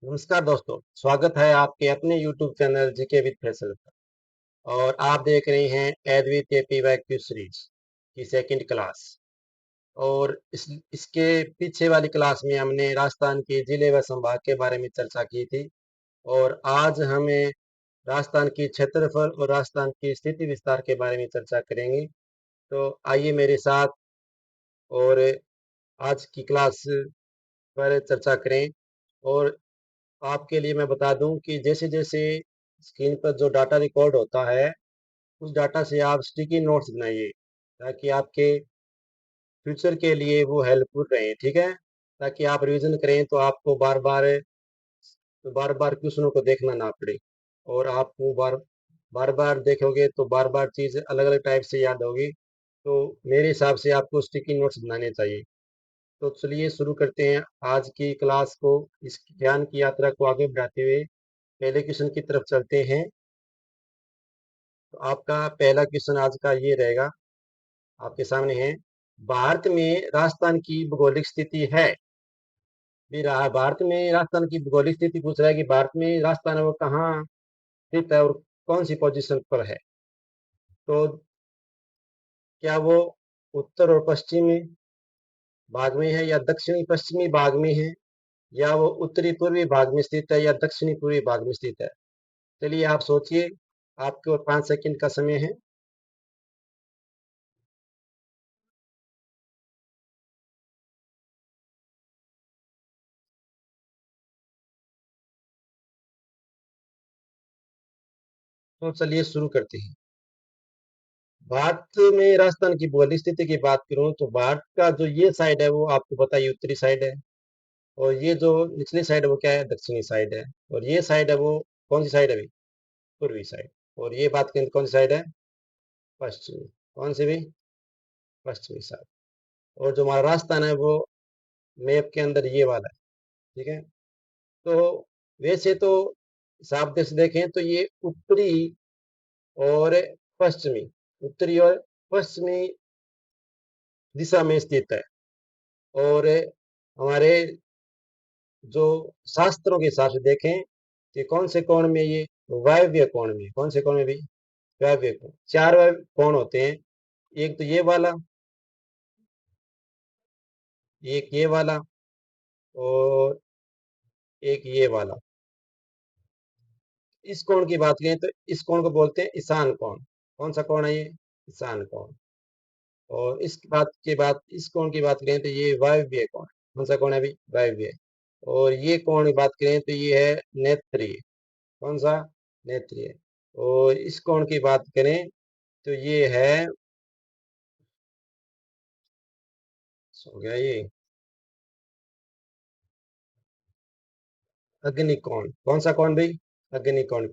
नमस्कार दोस्तों, स्वागत है आपके अपने YouTube channel GK with Faisal पर। और आप देख रहे हैं एडवित एपीवाईक्यू सीरीज की सेकंड क्लास। और इसके पीछे वाली क्लास में हमने राजस्थान के जिले व संभाग के बारे में चर्चा की थी। और आज हमें राजस्थान की क्षेत्रफल और राजस्थान की स्थिति विस्तार के बारे में चर्चा करेंगे। तो आइए मेरे साथ और आज की क्लास पर चर्चा करें। और आपके लिए मैं बता दूं कि जैसे जैसे स्क्रीन पर जो डाटा रिकॉर्ड होता है, उस डाटा से आप स्टिकी नोट्स बनाइए ताकि आपके फ्यूचर के लिए वो हेल्पफुल रहे। ठीक है, ताकि आप रिवीजन करें तो आपको बार बार क्वेश्चनों को देखना ना पड़े। और आपको बार बार देखोगे तो बार बार चीज़ अलग अलग टाइप से याद होगी। तो मेरे हिसाब से आपको स्टिकी नोट्स बनाने चाहिए। तो चलिए शुरू करते हैं आज की क्लास को। इस ज्ञान की यात्रा को आगे बढ़ाते हुए पहले क्वेश्चन की तरफ चलते हैं। तो आपका पहला क्वेश्चन आज का ये रहेगा, आपके सामने है। भारत में राजस्थान की भौगोलिक स्थिति है। भी रहा भारत में राजस्थान की भौगोलिक स्थिति पूछ रहा है कि भारत में राजस्थान है वो कहाँ स्थित है और कौन सी पोजीशन पर है। तो क्या वो उत्तर और पश्चिमी भाग में है या दक्षिणी पश्चिमी भाग में है, या वो उत्तरी पूर्वी भाग में स्थित है या दक्षिणी पूर्वी भाग में स्थित है। चलिए आप सोचिए, आपके और 5 सेकंड का समय है। तो चलिए शुरू करते हैं। भारत में राजस्थान की भौगोलिक स्थिति की बात करूं तो भारत का जो ये साइड है वो आपको पता है उत्तरी साइड है। और ये जो निचली साइड है वो क्या है, दक्षिणी साइड है। और ये साइड है वो कौन सी साइड है भी, पूर्वी साइड। और ये बात करें तो कौन सी साइड है, पश्चिमी। कौन सी भी, पश्चिमी साइड। और जो हमारा राजस्थान है वो मैप के अंदर ये वाला है। ठीक है। तो वैसे तो हिसाब से देखें तो ये उत्तरी और पश्चिमी, उत्तरी और पश्चिमी दिशा में स्थित है। और हमारे जो शास्त्रों के हिसाब से देखें कि कौन से कोण में ये, वायव्य कोण में। कौन से कोण में भी, वायव्य कोण। चार वायव्य कोण होते हैं, एक तो ये वाला, एक ये वाला, और एक ये वाला। इस कोण की बात करें तो इस कोण को बोलते हैं ईशान कोण। कौन सा कोण है ये, ईशान कोण। और इस बात के बाद इस कोण की बात करें तो ये वायव्य कोण। कौन सा कोण है अभी, वायव्य। और ये कोण की बात करें तो ये है नेत्रीय। कौन सा, नेत्रीय। और इस कोण की बात करें तो ये है, हो गया ये, अग्निकोण। कौन सा कोण भाई, अग्निकोण।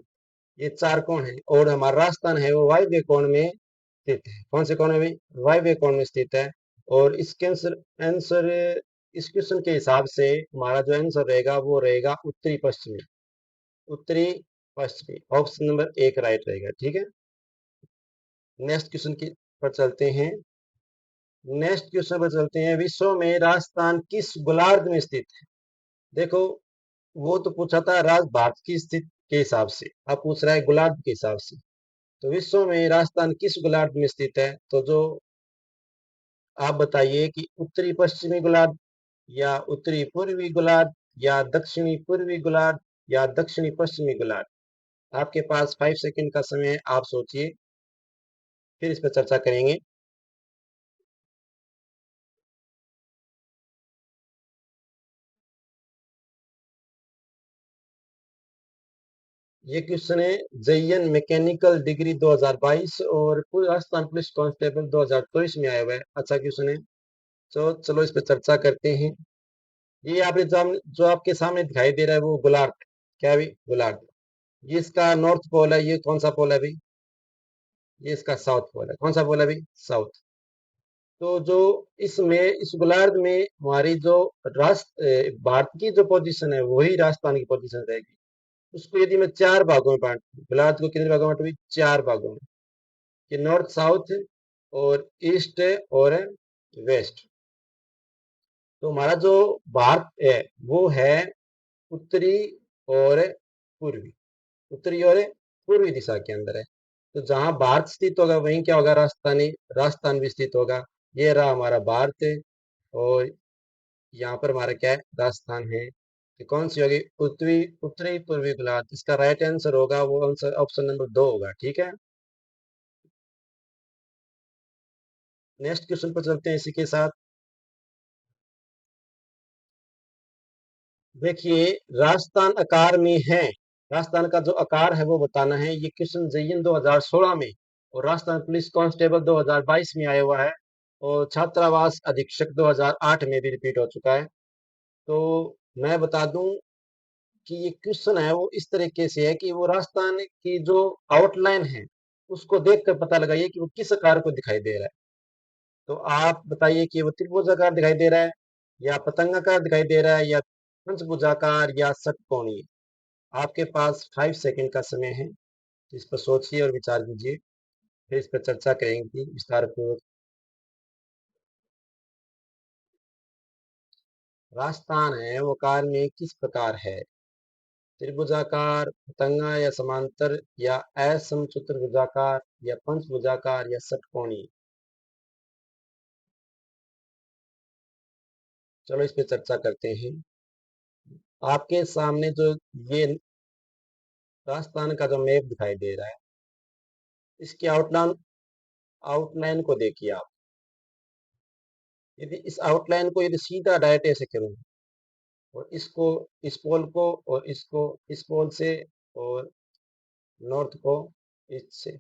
ये चार कोण है और हमारा राजस्थान है वो वायव्य कोण में स्थित है। कौन से कोण में भाई, वायव्य कोण में स्थित है। और इसके आंसर आंसर इस क्वेश्चन के हिसाब से हमारा जो आंसर रहेगा वो रहेगा उत्तरी पश्चिमी। उत्तरी पश्चिमी ऑप्शन नंबर एक राइट रहेगा। ठीक है। नेक्स्ट क्वेश्चन की पर चलते हैं। नेक्स्ट क्वेश्चन पर चलते हैं, विश्व में राजस्थान किस गोलार्ध में स्थित है। देखो, वो तो पूछा था राज भारत की स्थिति के हिसाब से, अब पूछ रहा है गोलार्ध के हिसाब से। तो विश्व में राजस्थान किस गोलार्ध में स्थित है। तो जो आप बताइए कि उत्तरी पश्चिमी गोलार्ध, या उत्तरी पूर्वी गोलार्ध, या दक्षिणी पूर्वी गोलार्ध, या दक्षिणी पश्चिमी गोलार्ध। आपके पास 5 सेकंड का समय है, आप सोचिए, फिर इस पर चर्चा करेंगे। ये क्वेश्चन है जेईएन मैकेनिकल डिग्री 2022 और राजस्थान पुलिस कांस्टेबल 2024 में आया हुआ है। अच्छा क्वेश्चन है। तो चलो इस पर चर्चा करते हैं। ये आपने जो आपके सामने दिखाई दे रहा है वो गोलार्ध, क्या भी गोलार्ध। ये इसका नॉर्थ पोल है। ये कौन सा पोल है भाई, ये इसका साउथ पोल है। कौन सा पोल है भाई, साउथ। तो जो इसमें इस गोलार्ध में हमारी जो भारत की जो पोजीशन है वही राजस्थान की पोजीशन रहेगी। उसको यदि मैं चार भागों में बांट दूं, गोलार्ध को कितने भागों में बांटू, चार भागों में, कि नॉर्थ साउथ और ईस्ट और वेस्ट। तो हमारा जो भारत है वो है उत्तरी और पूर्वी, उत्तरी और पूर्वी दिशा के अंदर है। तो जहां भारत स्थित होगा वहीं क्या होगा, राजस्थान भी स्थित होगा। ये रहा हमारा भारत, और यहाँ पर हमारा क्या है, राजस्थान है। तो कौन सी होगी, उत्तरी उत्तरी पूर्वी गोलार्ध। इसका राइट आंसर होगा वो आंसर ऑप्शन नंबर 2 होगा। ठीक है, नेक्स्ट क्वेश्चन पर चलते हैं इसी के साथ। देखिए, राजस्थान आकार में है, राजस्थान का जो आकार है वो बताना है। ये क्वेश्चन जेईई 2016 में और राजस्थान पुलिस कांस्टेबल 2022 में आया हुआ है, और छात्रावास अधीक्षक 2008 में भी रिपीट हो चुका है। तो मैं बता दूं कि ये क्वेश्चन है वो इस तरीके से है कि वो राजस्थान की जो आउटलाइन है उसको देख कर पता लगाइए कि वो किस आकार को दिखाई दे रहा है। तो आप बताइए कि वो त्रिभुजाकार दिखाई दे रहा है, या पतंगाकार दिखाई दे रहा है, या पंचभुजाकार, या षटकोणीय। आपके पास 5 सेकंड का समय है, तो इस पर सोचिए और विचार कीजिए, फिर इस पर चर्चा करेंगे विस्तार पूर्वक। राजस्थान है वो आकार में किस प्रकार है, त्रिभुजाकार, पतंगा, या समांतर, या असमचतुर्भुजाकार, या पंचभुजाकार, या षटकोणीय। चलो इस पे चर्चा करते हैं। आपके सामने जो ये राजस्थान का जो मैप दिखाई दे रहा है, इसकी आउटलाइन को देखिए आप। यदि इस आउटलाइन को यदि सीधा डायरेक्ट ऐसे करूँ, और इसको, इस पोल को, और इसको इस पोल से, और नॉर्थ को इससे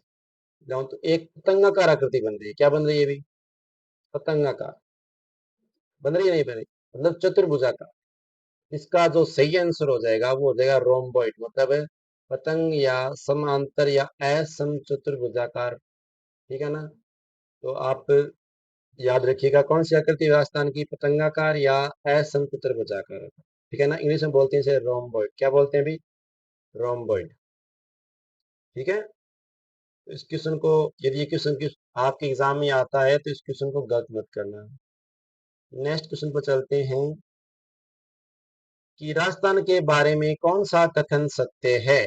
जाऊं, तो एक पतंगाकार आकृति बन रही है। क्या बन रही है अभी, पतंगाकार बन रही है, नहीं बन रही, मतलब चतुर्भुजाकार। इसका जो सही आंसर हो जाएगा वो हो जाएगा रोम्बॉइड, मतलब पतंग या समांतर या असमचतुर्भुजाकार। ठीक है ना। तो आप याद रखिएगा कौन सी आकृति राजस्थान की, पतंगाकार या असमचतुर्भुजाकार। ठीक है ना, इंग्लिश में बोलते हैं इसे रोम्बॉइड। क्या बोलते हैं अभी, रोम्बॉइड। ठीक है। तो इस क्वेश्चन को, यदि ये क्वेश्चन आपके एग्जाम में आता है तो इस क्वेश्चन को गलत मत करना। नेक्स्ट क्वेश्चन पर चलते हैं कि राजस्थान के बारे में कौन सा कथन सत्य है।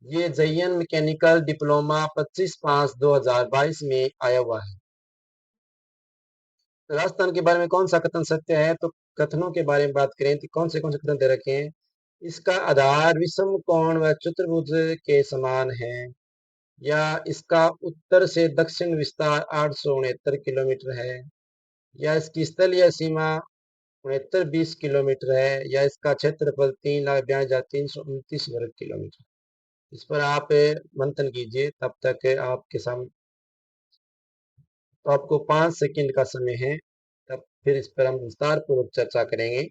ये जेईई मैकेनिकल डिप्लोमा 25/5/2022 में आया हुआ है। तो राजस्थान के बारे में कौन सा कथन सत्य है, तो कथनों के बारे में बात करें तो कौन से कथन दे रखे हैं। इसका आधार विषम कोण व चतुर्भुज के समान है, या इसका उत्तर से दक्षिण विस्तार 869 किलोमीटर है, या इसकी स्थलीय सीमा 6920 किलोमीटर है, या इसका क्षेत्रफल 3,42,329 वर्ग किलोमीटर। इस पर आप मंथन कीजिए, तब तक आपके सामने। तो आपको 5 सेकंड का समय है, तब फिर इस पर हम विस्तार पूर्वक चर्चा करेंगे।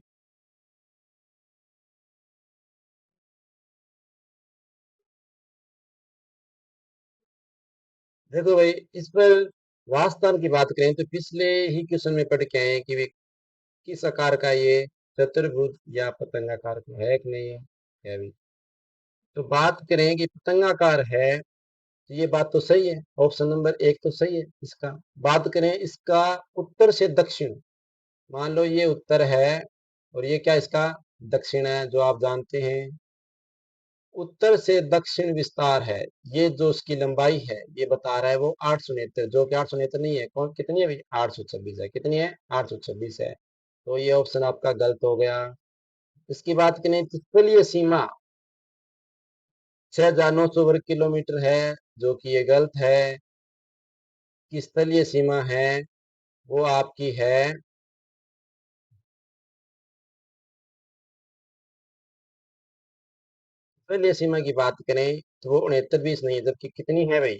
देखो भाई, इस पर राजस्थान की बात करें तो पिछले ही क्वेश्चन में पढ़ के आए हैं कि वे किस आकार का, ये चतुर्भुज या पतंगाकार का है कि नहीं है अभी। तो बात करें कि पतंगाकार है, तो ये बात तो सही है, ऑप्शन नंबर 1 तो सही है इसका। बात करें इसका उत्तर से दक्षिण, मान लो ये उत्तर है और ये क्या इसका दक्षिण है, जो आप जानते हैं। उत्तर से दक्षिण विस्तार है, ये जो उसकी लंबाई है ये बता रहा है वो 869, जो कि 869 नहीं है। कौन कितनी है भाई, 826 है। कितनी है, 826 है। तो ये ऑप्शन आपका गलत हो गया। इसकी बात करें तो स्थलीय सीमा 6,900 वर्ग किलोमीटर है, जो कि ये गलत है। कि स्थलीय सीमा है वो आपकी है, स्थलीय सीमा की बात करें तो वो 6920 नहीं है, जबकि कितनी है भाई,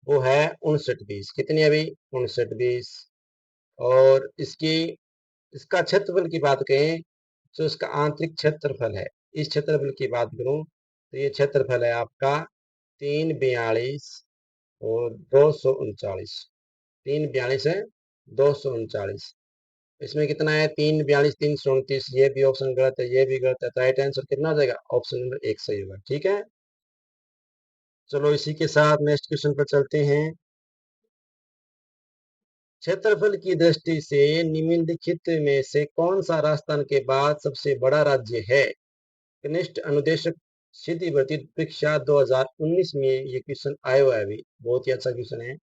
वो है 5920। कितनी है भाई, 5920। और इसका क्षेत्रफल की बात करें, जो इसका आंतरिक क्षेत्रफल है, इस क्षेत्रफल की बात करूं तो ये क्षेत्रफल है आपका 342 और 239। 342 है, 239। इसमें कितना है, 342 329, ये भी ऑप्शन गलत है, ये भी गलत है। तो राइट आंसर कितना हो जाएगा, ऑप्शन नंबर 1 सही होगा। ठीक है। चलो इसी के साथ नेक्स्ट क्वेश्चन पर चलते हैं। क्षेत्रफल की दृष्टि से निम्नलिखित में से कौन सा राजस्थान के बाद सबसे बड़ा राज्य है। कनिष्ठ अनुदेशक सीधी भर्ती परीक्षा 2019 में ये क्वेश्चन आया हुआ है अभी, बहुत ही अच्छा क्वेश्चन है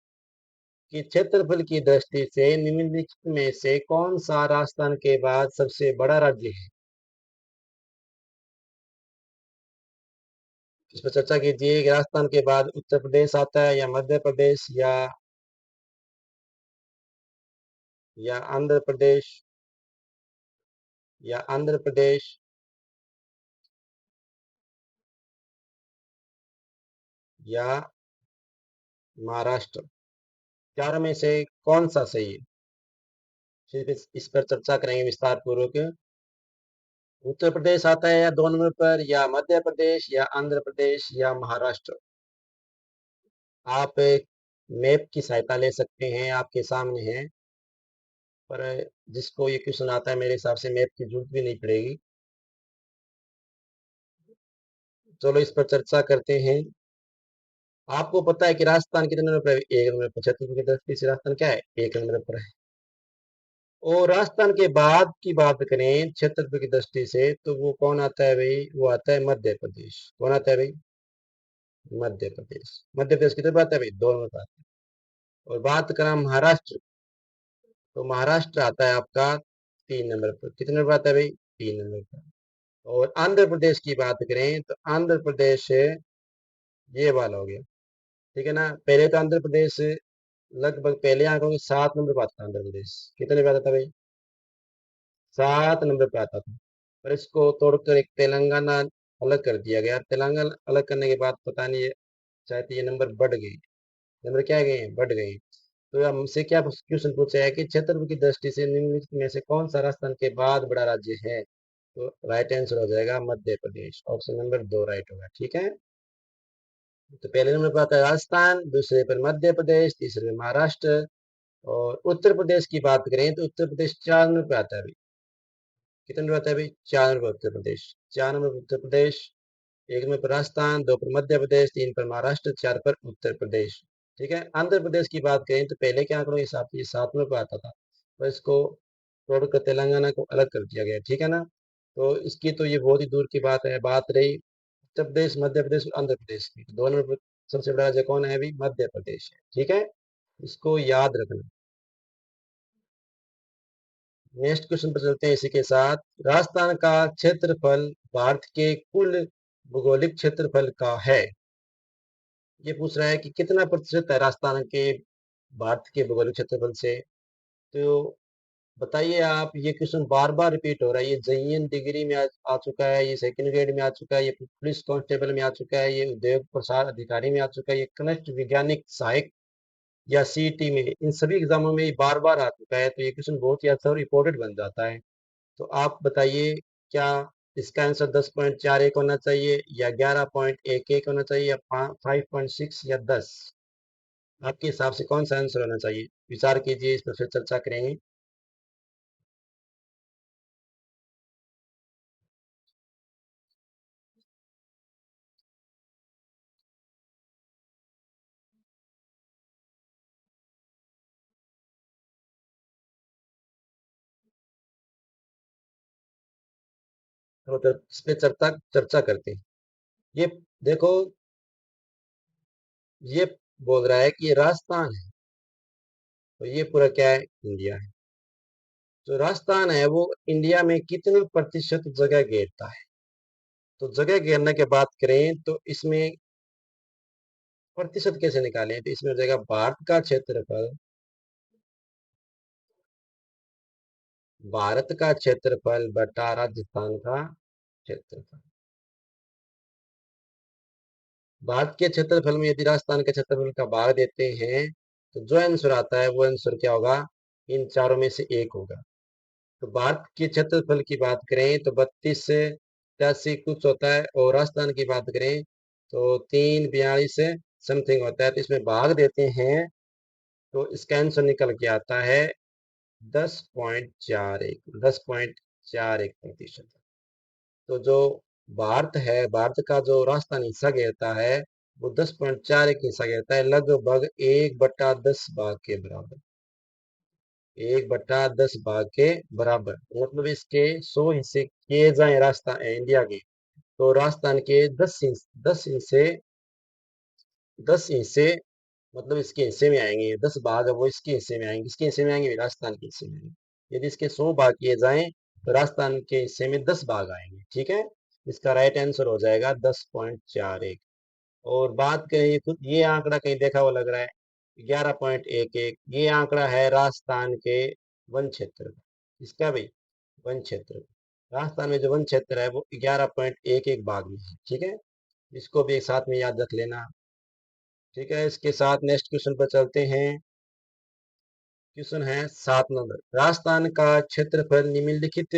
कि क्षेत्रफल की दृष्टि से निम्नलिखित में से कौन सा राजस्थान के बाद सबसे बड़ा राज्य है। इस पर चर्चा कीजिए कि राजस्थान के बाद उत्तर प्रदेश आता है या मध्य प्रदेश या आंध्र प्रदेश या आंध्र प्रदेश या महाराष्ट्र, चारों में से कौन सा सही है। सिर्फ इस पर चर्चा करेंगे विस्तार पूर्वक। उत्तर प्रदेश आता है या 2 नंबर पर, या मध्य प्रदेश या आंध्र प्रदेश या महाराष्ट्र। आप एक मैप की सहायता ले सकते हैं, आपके सामने है, पर जिसको ये क्वेश्चन आता है मेरे हिसाब से मैप की जरूरत भी नहीं पड़ेगी। चलो इस पर चर्चा करते हैं। आपको पता है कि राजस्थान कितने नंबर पर है? 1 नंबर पर। छत्तीसगढ़ की दृष्टि से राजस्थान क्या है? 1 नंबर पर है। और राजस्थान के बाद की बात करें क्षेत्रफल की दृष्टि से, तो वो कौन आता है भाई? वो आता है मध्य प्रदेश। कौन आता है भाई? मध्य प्रदेश। मध्य प्रदेश कितने पर आता है भाई? 2 नंबर पर आता है। और बात करें महाराष्ट्र, तो महाराष्ट्र आता है आपका 3 नंबर पर। कितने नंबर पर आता है भाई? 3 नंबर पर। और आंध्र प्रदेश की बात करें तो आंध्र प्रदेश ये वाला हो गया, ठीक है ना। पहले तो आंध्र प्रदेश लगभग पहले आंकड़ों में 7 नंबर पर आता था आंध्र प्रदेश। कितने पे आता था भाई? 7 नंबर पे आता था। पर इसको तोड़कर एक तेलंगाना अलग कर दिया गया। तेलंगाना अलग करने के बाद पता नहीं शायद ये नंबर बढ़ गए। नंबर क्या गए हैं? बढ़ गए। तो हमसे क्या क्वेश्चन पूछा है कि क्षेत्रफल की दृष्टि से निम्नलिखित में से कौन सा राजस्थान के बाद बड़ा राज्य है। तो राइट आंसर हो जाएगा Madhya Pradesh. Option number 2 right होगा, ठीक है। तो पहले नंबर पर आता है राजस्थान, दूसरे पर मध्य प्रदेश, तीसरे पर महाराष्ट्र। और उत्तर प्रदेश की बात करें तो उत्तर प्रदेश 4 नंबर पे आता है अभी। कितने नंबर आता है भाई? 4 number Uttar Pradesh. 4 number Uttar Pradesh, 1 number पर राजस्थान, 2 पर मध्य प्रदेश, 3 पर महाराष्ट्र, 4 पर उत्तर प्रदेश, ठीक है। आंध्र प्रदेश की बात करें तो पहले के आंकड़ों के हिसाब से 7 नंबर पर आता था, तो इसको तोड़कर तेलंगाना को अलग कर दिया गया, ठीक है ना। तो इसकी तो ये बहुत ही दूर की बात है। बात रही उत्तर प्रदेश, मध्य प्रदेश और आंध्र प्रदेश की, तो 2 नंबर पर सबसे बड़ा राज्य कौन है अभी? मध्य प्रदेश है, ठीक है। इसको याद रखना। नेक्स्ट क्वेश्चन पर चलते हैं इसी के साथ। राजस्थान का क्षेत्रफल भारत के कुल भौगोलिक क्षेत्रफल का है। ये पूछ रहा है कि कितना प्रतिशत है राजस्थान के भारत के भौगोलिक क्षेत्रफल से। तो बताइए आप। ये क्वेश्चन बार बार रिपीट हो रहा है। ये JEN डिग्री में आ चुका है, ये सेकंड ग्रेड में आ चुका है, ये पुलिस कांस्टेबल में आ चुका है, ये उद्योग प्रसार अधिकारी में आ चुका है, ये कनिष्ठ वैज्ञानिक सहायक या CET में, इन सभी एग्जामों में बार बार आ चुका है। तो ये क्वेश्चन बहुत ही अच्छा और इम्पोर्टेंट बन जाता है। तो आप बताइए, क्या इसका आंसर 10.41 होना चाहिए या 11.11 होना चाहिए या 5.6 या 10? आपके हिसाब से कौन सा आंसर होना चाहिए? विचार कीजिए, इस पर फिर चर्चा करेंगे। तो इस पे चर्चा चर्चा करते हैं। ये देखो, ये बोल रहा है कि ये राजस्थान है, तो ये पूरा क्या है? इंडिया है। जो राजस्थान है वो इंडिया में कितने प्रतिशत जगह घेरता है। तो जगह घेरने की बात करें तो इसमें प्रतिशत कैसे निकालें? तो इसमें हो जाएगा भारत का क्षेत्रफल, भारत का क्षेत्रफल बटा राजस्थान का क्षेत्रफल। भारत के क्षेत्रफल में यदि राजस्थान के क्षेत्रफल का भाग देते हैं तो जो आंसर आता है वो आंसर क्या होगा? इन चारों में से एक होगा। तो भारत के क्षेत्रफल की बात करें तो 32 से 83 कुछ होता है, और राजस्थान की बात करें तो 342 से समथिंग होता है। तो इसमें भाग देते हैं तो इसका आंसर निकल के आता है 10.41 तो जो भारत है, भारत का जो राजस्थान हिस्सा घेरता है वो 10.41 हिस्सा घेरता है, लगभग 1/10 भाग के बराबर। 1/10 भाग के बराबर, मतलब इसके 100 हिस्से किए जाए राजस्थान इंडिया के, तो राजस्थान के 10 इंच से मतलब इसके हिस्से में आएंगे। 10 भाग है वो इसके हिस्से में आएंगे, इसके हिस्से में आएंगे, राजस्थान के हिस्से में आएंगे। यदि इसके 100 भाग किए जाएं तो राजस्थान के हिस्से में 10 भाग आएंगे। ठीक है, इसका राइट आंसर हो जाएगा 10.41। और बात करें तो ये आंकड़ा कहीं देखा हुआ लग रहा है, 11.11। ये आंकड़ा है राजस्थान के वन क्षेत्र का। इसका भी वन क्षेत्र, राजस्थान में जो वन क्षेत्र है वो 11.11 भाग में है। ठीक है, इसको भी एक साथ में याद रख लेना। ठीक है, इसके साथ नेक्स्ट क्वेश्चन पर चलते हैं। क्वेश्चन है 7 नंबर। राजस्थान का क्षेत्रफल निम्नलिखित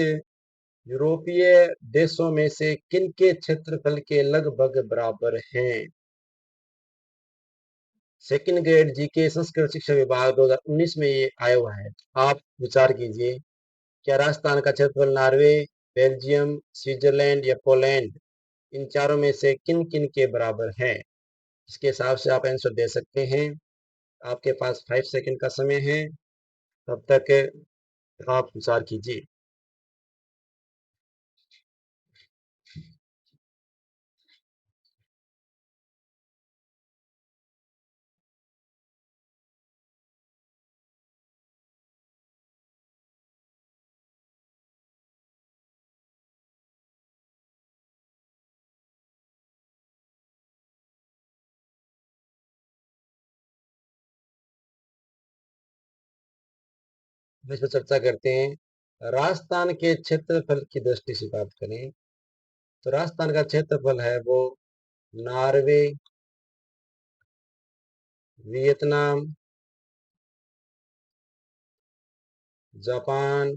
यूरोपीय देशों में से किन के क्षेत्रफल के लगभग बराबर है? सेकंड ग्रेड जीके संस्कृत शिक्षा विभाग 2019 में ये आया हुआ है। आप विचार कीजिए, क्या राजस्थान का क्षेत्रफल नॉर्वे, बेल्जियम, स्विट्जरलैंड या पोलैंड, इन चारों में से किन किन के बराबर है? इसके हिसाब से आप आंसर दे सकते हैं। आपके पास 5 सेकंड का समय है, तब तक आप विचार कीजिए। इस पर चर्चा करते हैं। राजस्थान के क्षेत्रफल की दृष्टि से बात करें तो राजस्थान का क्षेत्रफल है वो Norway, Vietnam, Japan,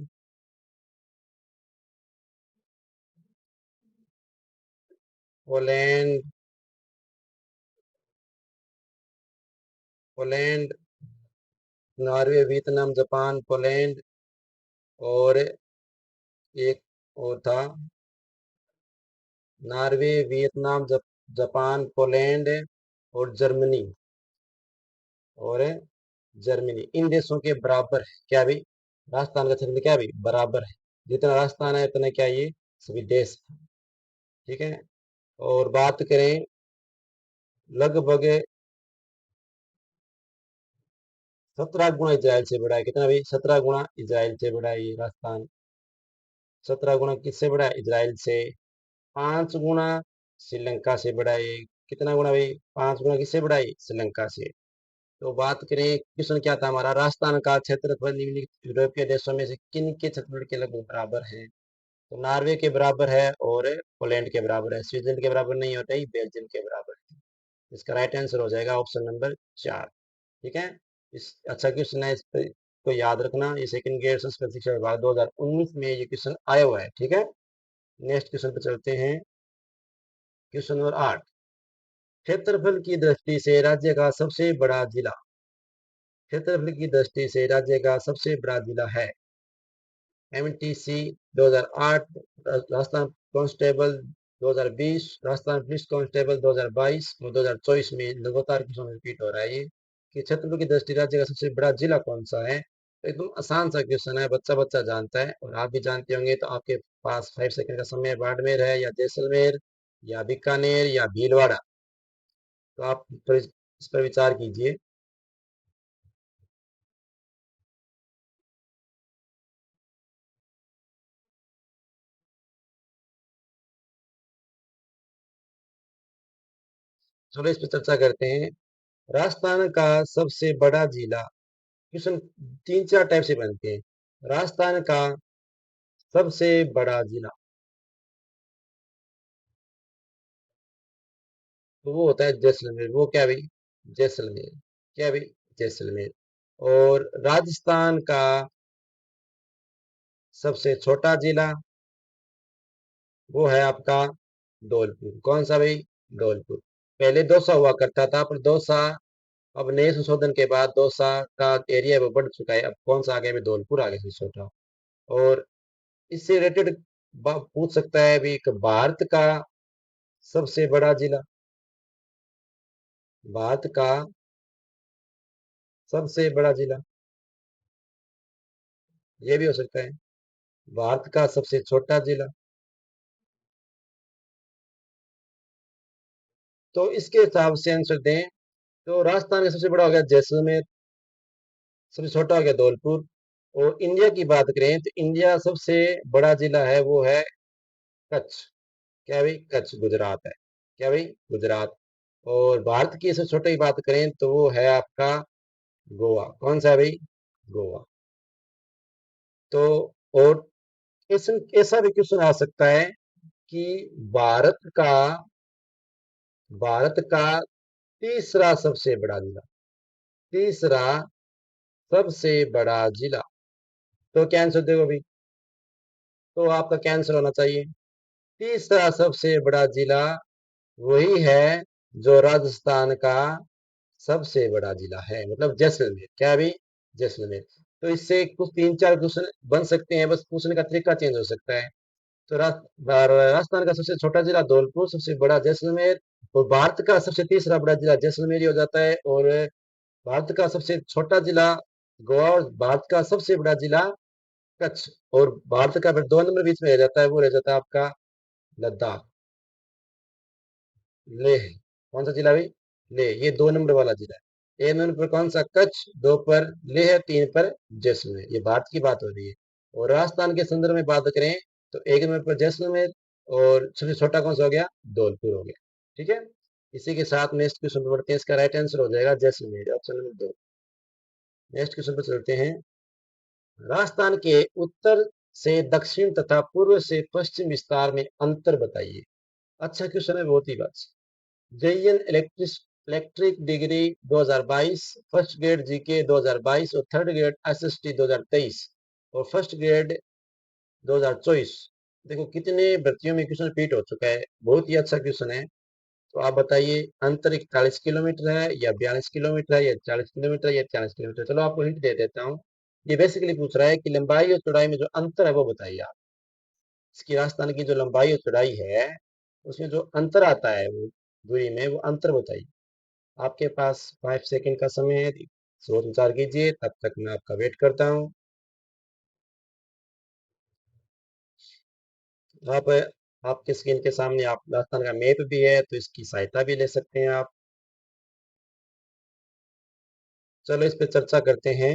Poland, Poland, Norway, Vietnam, Japan, Poland, और एक और था, नॉर्वे, वियतनाम, जापान, पोलैंड और जर्मनी, और जर्मनी, इन देशों के बराबर है क्या भी? राजस्थान का क्षेत्र क्या भी बराबर है, जितना राजस्थान है उतना क्या ये सभी देश है। ठीक है, और बात करें लगभग 17 गुना इजराइल से बड़ा है। कितना भी? 17 गुना इजराइल से बड़ा है ये राजस्थान। 17 गुना किससे बड़ा है? इजराइल से। 5 गुना श्रीलंका से बड़ा है। कितना गुना भाई? 5 गुना किससे बड़ा है? श्रीलंका से। तो बात करें, क्वेश्चन क्या था हमारा, राजस्थान का क्षेत्रफल निम्नलिखित यूरोपीय देशों में से किन के क्षेत्रफल के लगभग बराबर है? तो नॉर्वे के बराबर है, और पोलैंड के बराबर है। स्विट्जरलैंड के बराबर नहीं होता ही, बेल्जियम के बराबर है। इसका राइट आंसर हो जाएगा ऑप्शन नंबर 4। ठीक है, इस अच्छा क्वेश्चन है, इस पे को याद रखना। ये सेकंड ग्रेड संस्कृत शिक्षा विभाग 2019 में ये क्वेश्चन आया हुआ है। ठीक है, नेक्स्ट क्वेश्चन पे चलते हैं। Question number 8। क्षेत्रफल की दृष्टि से राज्य का सबसे बड़ा जिला, क्षेत्रफल की दृष्टि से राज्य का सबसे बड़ा जिला है। MTC 2008, Rajasthan constable 2020, Rajasthan police constable 2022 और 2024 में लगातार क्वेश्चन रिपीट हो रहा है ये कि क्षेत्रफल की दृष्टि राज्य का सबसे बड़ा जिला कौन सा है। तो एकदम आसान सा क्वेश्चन है, बच्चा बच्चा जानता है, और आप भी जानते होंगे। तो आपके पास 5 सेकंड का समय है। बाड़मेर है, या जैसलमेर, या बीकानेर, या भीलवाड़ा। तो आप इस पर विचार कीजिए। चलो इस पर चर्चा करते हैं। राजस्थान का सबसे बड़ा जिला, क्वेश्चन 3-4 टाइप से बनते हैं। राजस्थान का सबसे बड़ा जिला, तो वो होता है जैसलमेर। वो क्या भाई? जैसलमेर। क्या भाई? जैसलमेर। और राजस्थान का सबसे छोटा जिला, वो है आपका धौलपुर। कौन सा भाई? धौलपुर। पहले दौसा हुआ करता था, पर दौसा अब नए संशोधन के बाद दौसा का एरिया वो बढ़ चुका है। अब कौन सा आ गया? धौलपुर आ गया सबसे छोटा। और इससे रिलेटेड पूछ सकता है अभी, भारत का सबसे बड़ा जिला, भारत का सबसे बड़ा जिला, ये भी हो सकता है। भारत का सबसे छोटा जिला, तो इसके हिसाब से आंसर दें। तो राजस्थान का सबसे बड़ा हो गया जैसलमेर, सबसे छोटा हो गया धौलपुर। और इंडिया की बात करें तो इंडिया सबसे बड़ा जिला है वो है कच्छ। क्या भाई? कच्छ गुजरात है। क्या भाई? गुजरात। और भारत की सबसे छोटी बात करें तो वो है आपका गोवा। कौन सा है भाई? गोवा। तो और ऐसा ऐसा भी क्वेश्चन आ सकता है कि भारत का तीसरा सबसे बड़ा जिला, तीसरा सबसे बड़ा जिला। तो क्या आंसर देखो भाई? तो आपका कैंसिल होना चाहिए। तीसरा सबसे बड़ा जिला वही है जो राजस्थान का सबसे बड़ा जिला है, मतलब जैसलमेर। क्या है भाई? जैसलमेर। तो इससे कुछ तीन चार क्वेश्चन बन सकते हैं, बस पूछने का तरीका चेंज हो सकता है। तो राजस्थान का सबसे छोटा जिला धौलपुर, सबसे बड़ा जैसलमेर। और भारत का सबसे तीसरा बड़ा जिला जैसलमेर ही हो जाता है। और भारत का सबसे छोटा जिला गोवा, और भारत का सबसे बड़ा जिला कच्छ। और भारत का फिर दो नंबर बीच में रह जाता है, वो रह जाता है आपका लद्दाख, लेह। कौन सा जिला भाई? लेह। ये दो नंबर वाला जिला है। एक नंबर पर कौन सा? कच्छ। दो पर लेह, तीन पर जैसलमेर। ये भारत की बात हो रही है। और राजस्थान के संदर्भ में बात करें तो एक नंबर पर जैसलमेर, और सबसे छोटा कौन सा हो गया? धौलपुर हो गया। ठीक है। इसी के साथ नेक्स्ट क्वेश्चन पर बढ़ते हैं। इसका राइट आंसर हो जाएगा Jaisalmer, option number 2। Next question पर चलते हैं। राजस्थान के उत्तर से दक्षिण तथा पूर्व से पश्चिम विस्तार में अंतर बताइए। अच्छा क्वेश्चन है, बहुत ही बात। JEN electric degree 2022, first grade GK 2022, और थर्ड ग्रेड एसएसटी 2023, और फर्स्ट ग्रेड 2024। देखो कितने भर्तियों में क्वेश्चन रिपीट हो चुका है, बहुत ही अच्छा क्वेश्चन है। तो आप बताइए, अंतर 41 किलोमीटर है, या 42 किलोमीटर है, या 40 किलोमीटर है, या 40 किलोमीटर? चलो आपको हिंट दे देता हूँ। ये बेसिकली पूछ रहा है कि लंबाई और चौड़ाई में जो अंतर है वो बताइए आप। इसकी राजस्थान की जो लंबाई और चौड़ाई है उसमें जो अंतर आता है, वो दूरी में, वो अंतर बताइए। आपके पास 5 सेकंड का समय है, सोच विचार कीजिए, तब तक मैं आपका वेट करता हूँ। आप आपके स्क्रीन के सामने आप राजस्थान का मैप भी है, तो इसकी सहायता भी ले सकते हैं आप। चलो इस पे चर्चा करते हैं।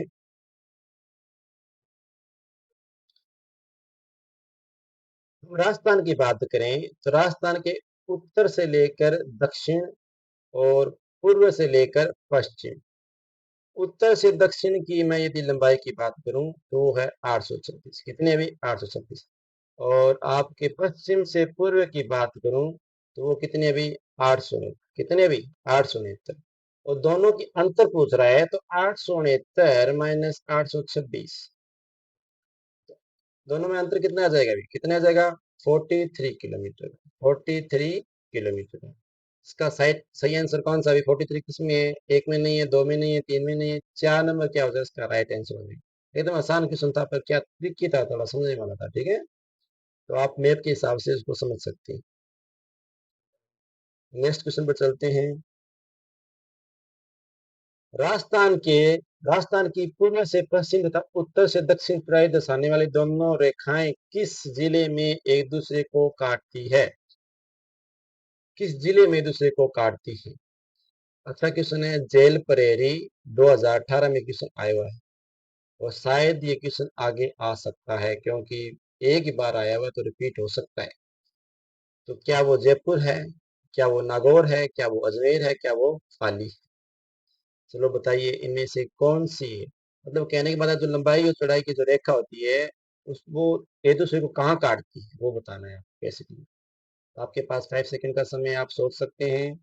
हम राजस्थान की बात करें तो राजस्थान के उत्तर से लेकर दक्षिण, और पूर्व से लेकर पश्चिम। उत्तर से दक्षिण की मैं यदि लंबाई की बात करूं तो वो है 836। कितने अभी? 836। और आपके पश्चिम से पूर्व की बात करूं तो वो कितने अभी? 869। कितने अभी? 869। और दोनों की अंतर पूछ रहा है, तो 869 माइनस 826, दोनों में अंतर कितना आ जाएगा अभी? कितना आ जाएगा? 43 किलोमीटर। 43 किलोमीटर। इसका सही आंसर कौन सा? अभी 43 किस में है? एक में नहीं है, दो में नहीं है, तीन में नहीं है, चार नंबर क्या हो जाए इसका राइट आंसर हो जाएगा। एकदम आसान क्वेश्चन था, पर क्या ट्रिकी था, थोड़ा समझने वाला था। ठीक है। तो आप मैप के हिसाब से इसको समझ सकते हैं। नेक्स्ट क्वेश्चन पर चलते हैं। राजस्थान के राजस्थान की पूर्व से पश्चिम तथा उत्तर से दक्षिण चौड़ाई दर्शाने वाली दोनों रेखाएं किस जिले में एक दूसरे को काटती है? किस जिले में एक दूसरे को काटती है? अच्छा क्वेश्चन है। जेल परेरी 2018 में क्वेश्चन आया हुआ है, और शायद ये क्वेश्चन आगे आ सकता है, क्योंकि एक ही बार आया हुआ है तो रिपीट हो सकता है। तो क्या वो जयपुर है, क्या वो नागौर है, क्या वो अजमेर है, क्या वो पाली है? चलो बताइए, इनमें से कौन सी है? मतलब कहने के बाद जो लंबाई और चौड़ाई की जो रेखा होती है, उस वो एक दूसरे को कहाँ काटती है वो बताना है बेसिकली। आपके पास 5 सेकंड का समय, आप सोच सकते हैं।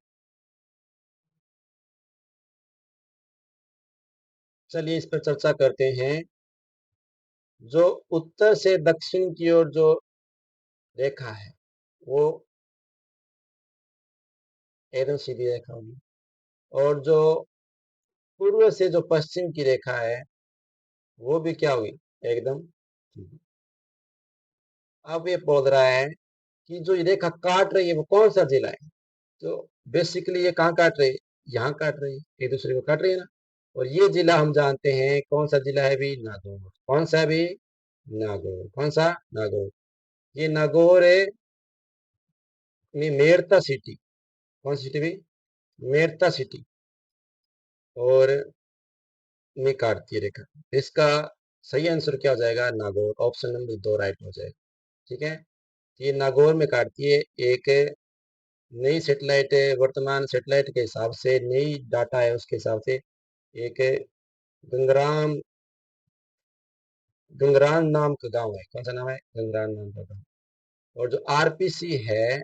चलिए इस पर चर्चा करते हैं। जो उत्तर से दक्षिण की ओर जो रेखा है वो एकदम सीधी रेखा होगी, और जो पूर्व से जो पश्चिम की रेखा है वो भी क्या होगी? एकदम सीधी। अब ये बोल रहा है कि जो ये रेखा काट रही है वो कौन सा जिला है? तो बेसिकली ये कहाँ काट रही है? यहाँ काट रही है, एक दूसरे को काट रही है ना। और ये जिला हम जानते हैं कौन सा जिला है भी? नागौर। कौन सा है भी? नागौर। कौन सा? नागौर। ये नागौर है में मेड़ता सिटी। कौन सी सिटी भी? मेरता सिटी और में काटती है रेखा। इसका सही आंसर क्या हो जाएगा? नागौर। ऑप्शन नंबर 2 राइट हो जाएगा। ठीक है, ये नागौर में काटती है। एक नई सेटेलाइट, वर्तमान सेटेलाइट के हिसाब से नई डाटा है उसके हिसाब से एक गंगराम, गंगरान नाम का गांव है। कौन सा नाम है? गंगरान नाम का गांव। और जो आरपीसी है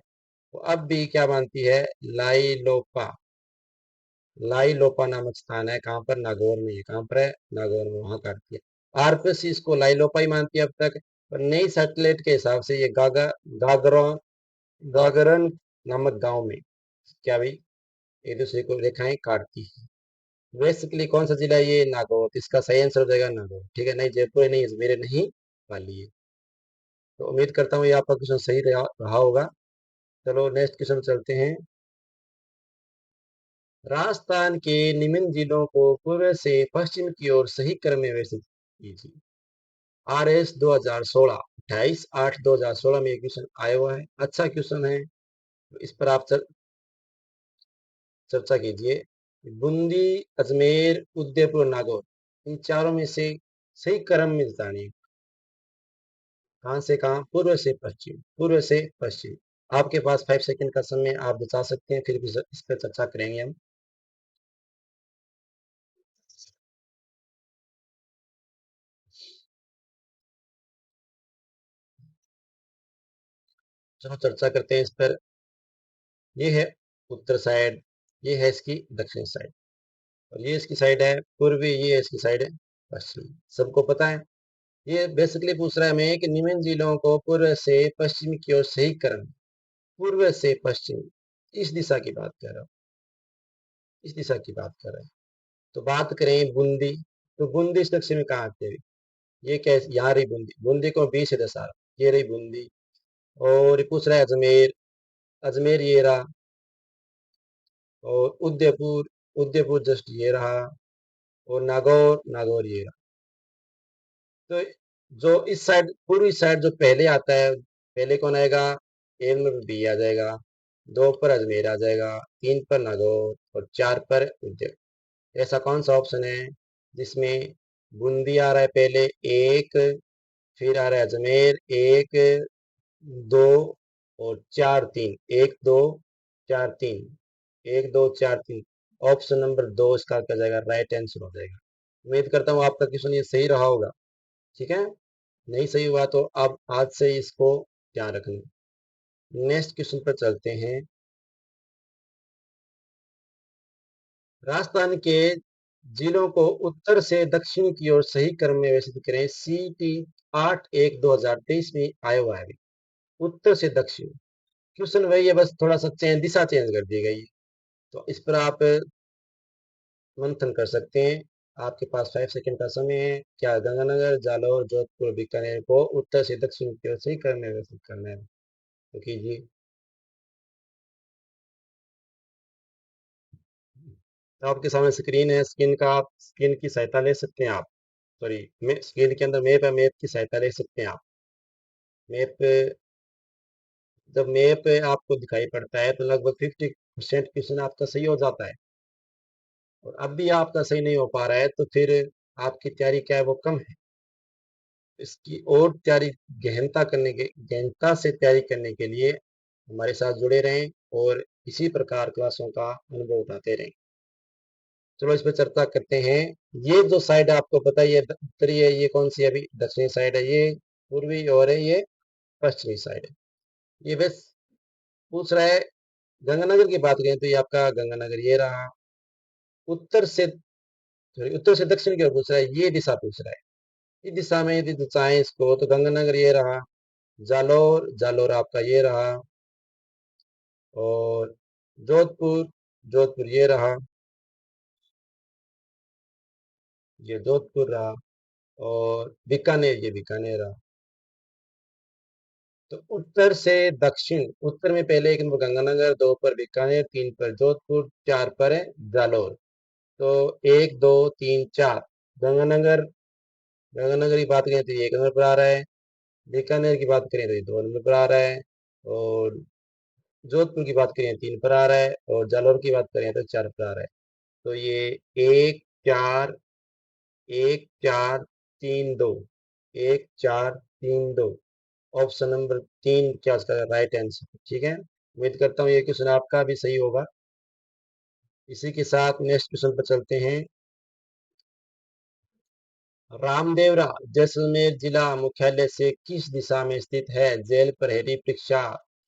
वो अब भी क्या मानती है? लाइलोपा, लाइलोपा नामक स्थान है। कहाँ पर? नागौर में। ये कहाँ पर है? नागौर में, वहां काटती है। आरपीसी इसको लाइलोपा ही मानती है अब तक। पर नई सैटेलाइट के हिसाब से ये गागरा गागरन नामक गांव में क्या भाई एक दूसरे को रेखाएं काटती है। बेसिकली कौन सा जिला है ये? नागौर। तो इसका सही आंसर हो जाएगा नागौर। ठीक है, नहीं जयपुर नहीं, अजमेर नहीं, पाली है। तो उम्मीद करता हूँ ये आपका क्वेश्चन सही रहा होगा। चलो नेक्स्ट क्वेश्चन चलते हैं। राजस्थान के निम्न जिलों को पूर्व से पश्चिम की ओर सही क्रम में व्यवस्थित कीजिए। RS 2016 28/8/2016 में ये क्वेश्चन आया हुआ है। अच्छा क्वेश्चन है, तो इस पर आप चर्चा कीजिए। बूंदी, अजमेर, उदयपुर, नागौर, इन चारों में से सही क्रम में बतानी। कहां से कहां? पूर्व से पश्चिम, पूर्व से पश्चिम। आपके पास 5 सेकंड का समय, आप बता सकते हैं, फिर भी इस पर चर्चा करेंगे हम। चलो चर्चा करते हैं इस पर। ये है उत्तर साइड, ये है इसकी दक्षिण साइड, और ये इसकी साइड है पूर्वी, ये इसकी साइड है पश्चिमी। सबको पता है। ये बेसिकली पूछ रहा है हमें कि निम्न जिलों को पूर्व से पश्चिम की ओर सही क्रम, पूर्व से पश्चिम, इस दिशा की बात कर रहा हूँ, इस दिशा की बात कर रहे हैं। तो बात करें बूंदी, तो बूंदी इस दक्षिण में कहाँ आती है? ये क्या है? यहाँ रही बूंदी, बूंदी को 20 से दशा, ये रही बूंदी। और ये पूछ रहा है अजमेर, अजमेर ये रहा। और उदयपुर, उदयपुर जस्ट ये रहा। और नागौर, नागौर ये रहा। तो जो इस साइड, पूर्वी साइड जो पहले आता है, पहले कौन आएगा? 1 नंबर बी आ जाएगा, 2 पर अजमेर आ जाएगा, 3 पर नागौर और 4 पर उदयपुर। ऐसा कौन सा ऑप्शन है जिसमें बूंदी आ रहा है पहले एक, फिर आ रहा है अजमेर एक, दो और चार तीन, एक दो चार तीन, एक दो चार तीन। ऑप्शन नंबर 2 इसका क्या जाएगा? राइट आंसर हो जाएगा। उम्मीद करता हूँ आपका क्वेश्चन ये सही रहा होगा। ठीक है, नहीं सही हुआ तो आप आज से ही इसको ध्यान रखना। नेक्स्ट क्वेश्चन पर चलते हैं। राजस्थान के जिलों को उत्तर से दक्षिण की ओर सही क्रम में व्यवस्थित करें। CT 8/1/2023 में आया हुआ है। उत्तर से दक्षिण, क्वेश्चन वही है, बस थोड़ा सा दिशा चेंज कर दी गई है। तो इस पर आप मंथन कर सकते हैं। आपके पास 5 सेकंड का समय है। क्या गंगानगर, जालौर, जोधपुर, बीकानेर को उत्तर से दक्षिण की ओर सही क्रम में व्यवस्थित करना है? तो कीजिए। तो आपके सामने स्क्रीन है, स्क्रीन का आप स्क्रीन की सहायता ले सकते हैं आप। सॉरी, स्क्रीन के अंदर मैप है, मैप की सहायता ले सकते हैं आप। मैप, जब मैप आपको दिखाई पड़ता है तो लगभग 50% क्वेश्चन आपका सही हो जाता है। और अब भी आपका सही नहीं हो पा रहा है तो फिर आपकी तैयारी क्या है? वो कम है। इसकी और तैयारी, गहनता से तैयारी करने के लिए हमारे साथ जुड़े रहें और इसी प्रकार क्लासों का अनुभव उठाते रहें। चलो इस पर चर्चा करते हैं। ये जो साइड है आपको पता ही है, उत्तरी है, ये कौन सी है? अभी दक्षिणी साइड है, ये पूर्वी, और है ये पश्चिमी साइड है। ये बस पूछ रहा है, गंगानगर की बात करें तो ये आपका गंगानगर ये रहा। उत्तर से, सॉरी, उत्तर से दक्षिण की ओर पूछ रहा है, ये दिशा पूछ रहा है। इस दिशा में यदि चाहें इसको तो गंगानगर ये रहा। जालौर, जालौर आपका ये रहा। और जोधपुर, जोधपुर ये रहा, ये जोधपुर रहा। और बीकानेर, ये बीकानेर रहा। तो उत्तर से दक्षिण, उत्तर में पहले 1 नंबर गंगानगर, 2 पर बीकानेर, 3 पर जोधपुर, 4 पर है जालौर। तो 1 2 3 4 गंगानगर, गंगानगर की बात करें तो ये 1 नंबर पर आ रहा है। बीकानेर की बात करें तो ये 2 नंबर पर आ रहा है। और जोधपुर की बात करें 3 पर आ रहा है, और जालौर की बात करें तो 4 पर आ रहा है। तो ये 1 4 1 4 3 2, 1 4 3 2, ऑप्शन नंबर 3 क्या उसका राइट आंसर। ठीक है, उम्मीद करता हूँ ये क्वेश्चन आपका भी सही होगा। इसी के साथ नेक्स्ट क्वेश्चन पर चलते हैं। रामदेवरा जैसलमेर जिला मुख्यालय से किस दिशा में स्थित है? जेल प्रहरी परीक्षा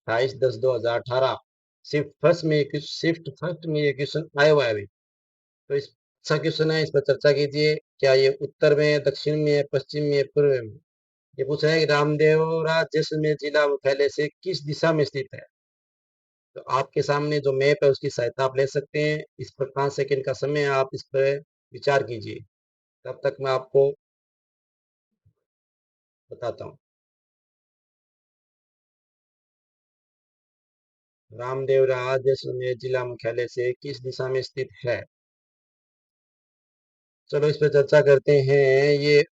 28/10/2018 शिफ्ट फर्स्ट में ये क्वेश्चन आया हुआ है अभी। तो इस अच्छा क्वेश्चन है, इस पर चर्चा कीजिए। क्या ये उत्तर में है, दक्षिण में है, पश्चिम में है, पूर्व में? ये पूछ रहा है कि रामदेवरा जैसलमेर जिला मुख्यालय से किस दिशा में स्थित है। तो आपके सामने जो मैप है उसकी सहायता आप ले सकते हैं। इस पर 5 सेकंड का समय है, आप इस पर विचार कीजिए। तब तक मैं आपको बताता हूँ। रामदेवरा जैसलमेर जिला मुख्यालय से किस दिशा में स्थित है? चलो इस पर चर्चा करते हैं। ये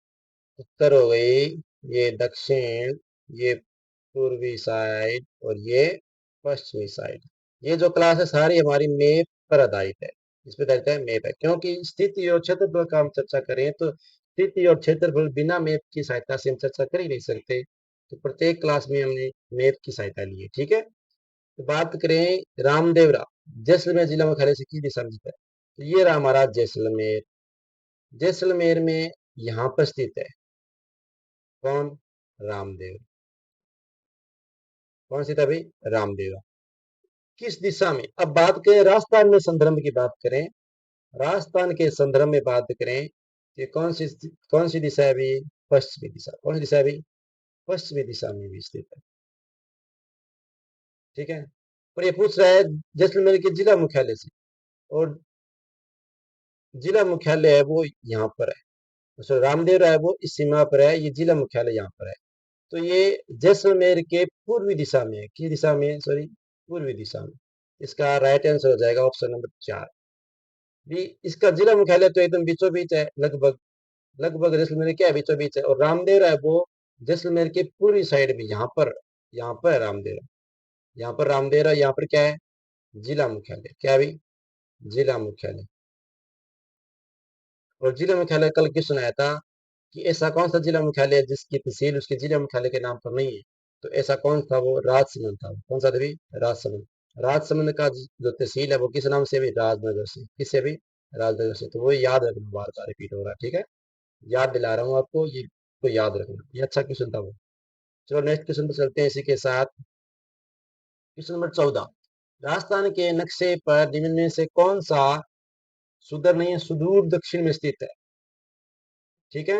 उत्तर हो गई, ये दक्षिण, ये पूर्वी साइड, और ये पश्चिमी साइड। ये जो क्लास है सारी हमारी मैप पर आधारित है। इस पर आधारित है मैप है, क्योंकि स्थिति और क्षेत्रफल का हम चर्चा करें तो स्थिति और क्षेत्रफल बिना मैप की सहायता से हम चर्चा कर ही नहीं सकते। तो प्रत्येक क्लास में हमने मैप की सहायता ली है। ठीक है, तो बात करें रामदेवरा जैसलमेर जिला मुख्यालय से किस दिशा में स्थित है। तो ये रहा हमारा जैसलमेर। जैसलमेर में यहाँ पर स्थित है कौन? रामदेव। कौन स्थित है भाई? रामदेवरा। किस दिशा में? अब बात करें राजस्थान में संदर्भ की बात करें, राजस्थान के संदर्भ में बात करें कि कौन सी दिशा है अभी? पश्चिमी दिशा। कौन सी दिशा है अभी? पश्चिमी दिशा में भी स्थित है। ठीक है, और ये पूछ रहा है जैसलमेर के जिला मुख्यालय से, और जिला मुख्यालय है वो यहाँ पर है। सो रामदेव राय वो इस सीमा पर है, ये जिला मुख्यालय यहाँ पर है। तो ये जैसलमेर के पूर्वी दिशा में है। किस दिशा में? सॉरी, पूर्वी दिशा में। इसका राइट आंसर हो जाएगा ऑप्शन नंबर 4 भी। इसका जिला मुख्यालय तो एकदम बीचों बीच है, लगभग लगभग जैसलमेर क्या है, बीचों बीच है। और रामदेव है वो जैसलमेर के पूर्वी साइड में, यहाँ पर है रामदेव। यहाँ पर रामदेव है, यहाँ पर क्या है? जिला मुख्यालय। क्या भी? जिला मुख्यालय। और जिला मुख्यालय कल क्यों सुनाया था कि ऐसा कौन सा जिला मुख्यालय है जिसकी तहसील उसके जिला मुख्यालय के नाम पर नहीं है? तो ऐसा कौन था? वो राजसमंद था। कौन सा देवी? राजसमंद। राजसमंद का जो तहसील है वो किस नाम से भी? राजनगर से। किससे भी? राजनगर से। तो वो याद रखना, बार बार रिपीट हो रहा है। ठीक है, याद दिला रहा हूँ आपको, ये तो याद रखना। ये अच्छा क्वेश्चन था वो। चलो नेक्स्ट क्वेश्चन पे चलते हैं इसी के साथ। Question number 14। राजस्थान के नक्शे पर निम्न में से कौन सा सुदूर नहीं है, सुदूर दक्षिण में स्थित है? ठीक है,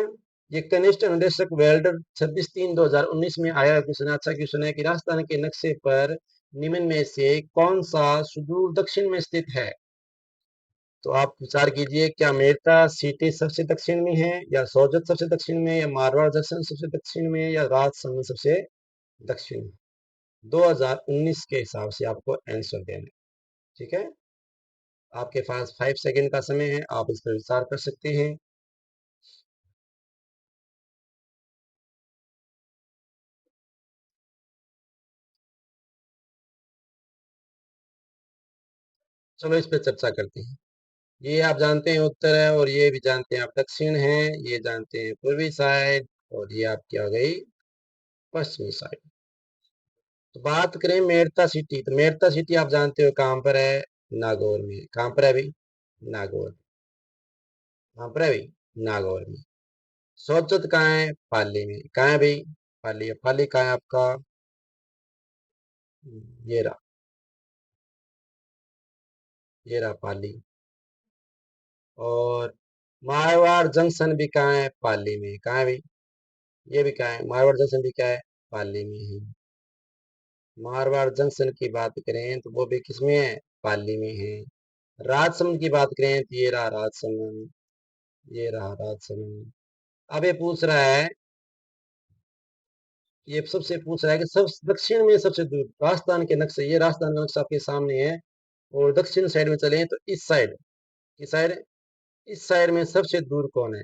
ये कनिष्ठ अनुदेशक वेल्डर 26/3/2019 में आया क्वेश्चन। अच्छा क्वेश्चन है कि राजस्थान के नक्शे पर निम्न में से कौन सा सुदूर दक्षिण में स्थित है? तो आप विचार कीजिए, क्या मेरठा सिटी सबसे दक्षिण में है, या सोजत सबसे दक्षिण में, या मारवाड़ जंक्शन सबसे दक्षिण में, या राजसमंद सबसे दक्षिण में? 2019 के हिसाब से आपको आंसर देना है। ठीक है, आपके पास 5 सेकंड का समय है, आप इस पर विचार कर सकते हैं। चलो इस पर चर्चा करते हैं। ये आप जानते हैं उत्तर है, और ये भी जानते हैं आप दक्षिण है। ये जानते हैं पूर्वी साइड, और ये आपकी आ गई पश्चिमी साइड। तो बात करें मेड़ता सिटी, तो मेड़ता सिटी आप जानते हो कहाँ पर है? नागौर में। कहाँ पर है अभी? नागौर। कहाँ पर है अभी? नागौर में। सोजत कहाँ है? पाली में। कहाँ है भाई? पाली। पाली कहाँ है आपका? ये रहा, ये रहा पाली। और मारवाड़ जंक्शन भी कहाँ है? पाली में। कहाँ है भाई? ये भी कहाँ है? मारवाड़ जंक्शन भी क्या है? पाली में है। मारवाड़ जंक्शन की बात करें तो वो भी किसमें है? पाली में है। राजसमंद की बात करें तो ये रहा राजसमंद, ये रहा राजसमंद। अब ये पूछ रहा है, ये सबसे पूछ रहा है कि सब दक्षिण में सबसे दूर राजस्थान के नक्शे, ये राजस्थान का नक्शा आपके सामने है, और दक्षिण साइड में चले तो इस साइड, किस साइड? इस साइड में सबसे दूर कौन है?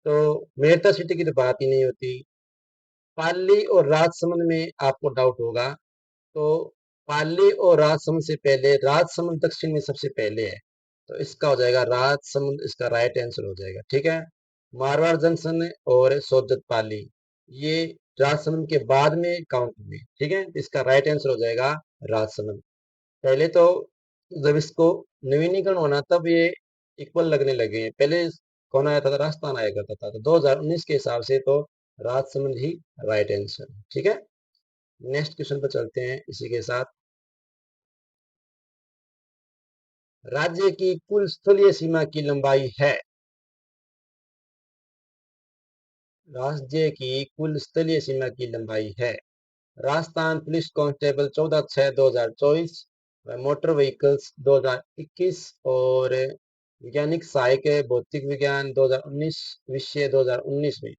तो मेरठा सिटी की तो बात ही नहीं होती। पाली और राजसमंद में आपको डाउट होगा। तो पाली और राजसमंद से पहले, राजसमंद दक्षिण में सबसे पहले है, तो इसका हो जाएगा राजसमंद, इसका राइट आंसर हो जाएगा। ठीक है, मारवाड़ जंक्शन और सोजत पाली ये राजसमंद के बाद में काउंट हुए। ठीक है, तो इसका राइट आंसर हो जाएगा राजसमंद। पहले तो जब इसको नवीनीकरण होना तब ये इक्वल लगने लगे हैं, पहले कौन आया था, राजस्थान आया करता था, तो 2019 के हिसाब से तो राजसमंद ही राइट आंसर। ठीक है, नेक्स्ट क्वेश्चन पर चलते हैं इसी के साथ। राज्य की कुल स्थलीय सीमा की लंबाई है, राज्य की कुल स्थलीय सीमा की लंबाई है, Rajasthan police constable 14/6/2024, motor vehicles 2021 और वैज्ञानिक सहायक भौतिक विज्ञान 2019, विषय 2019 में।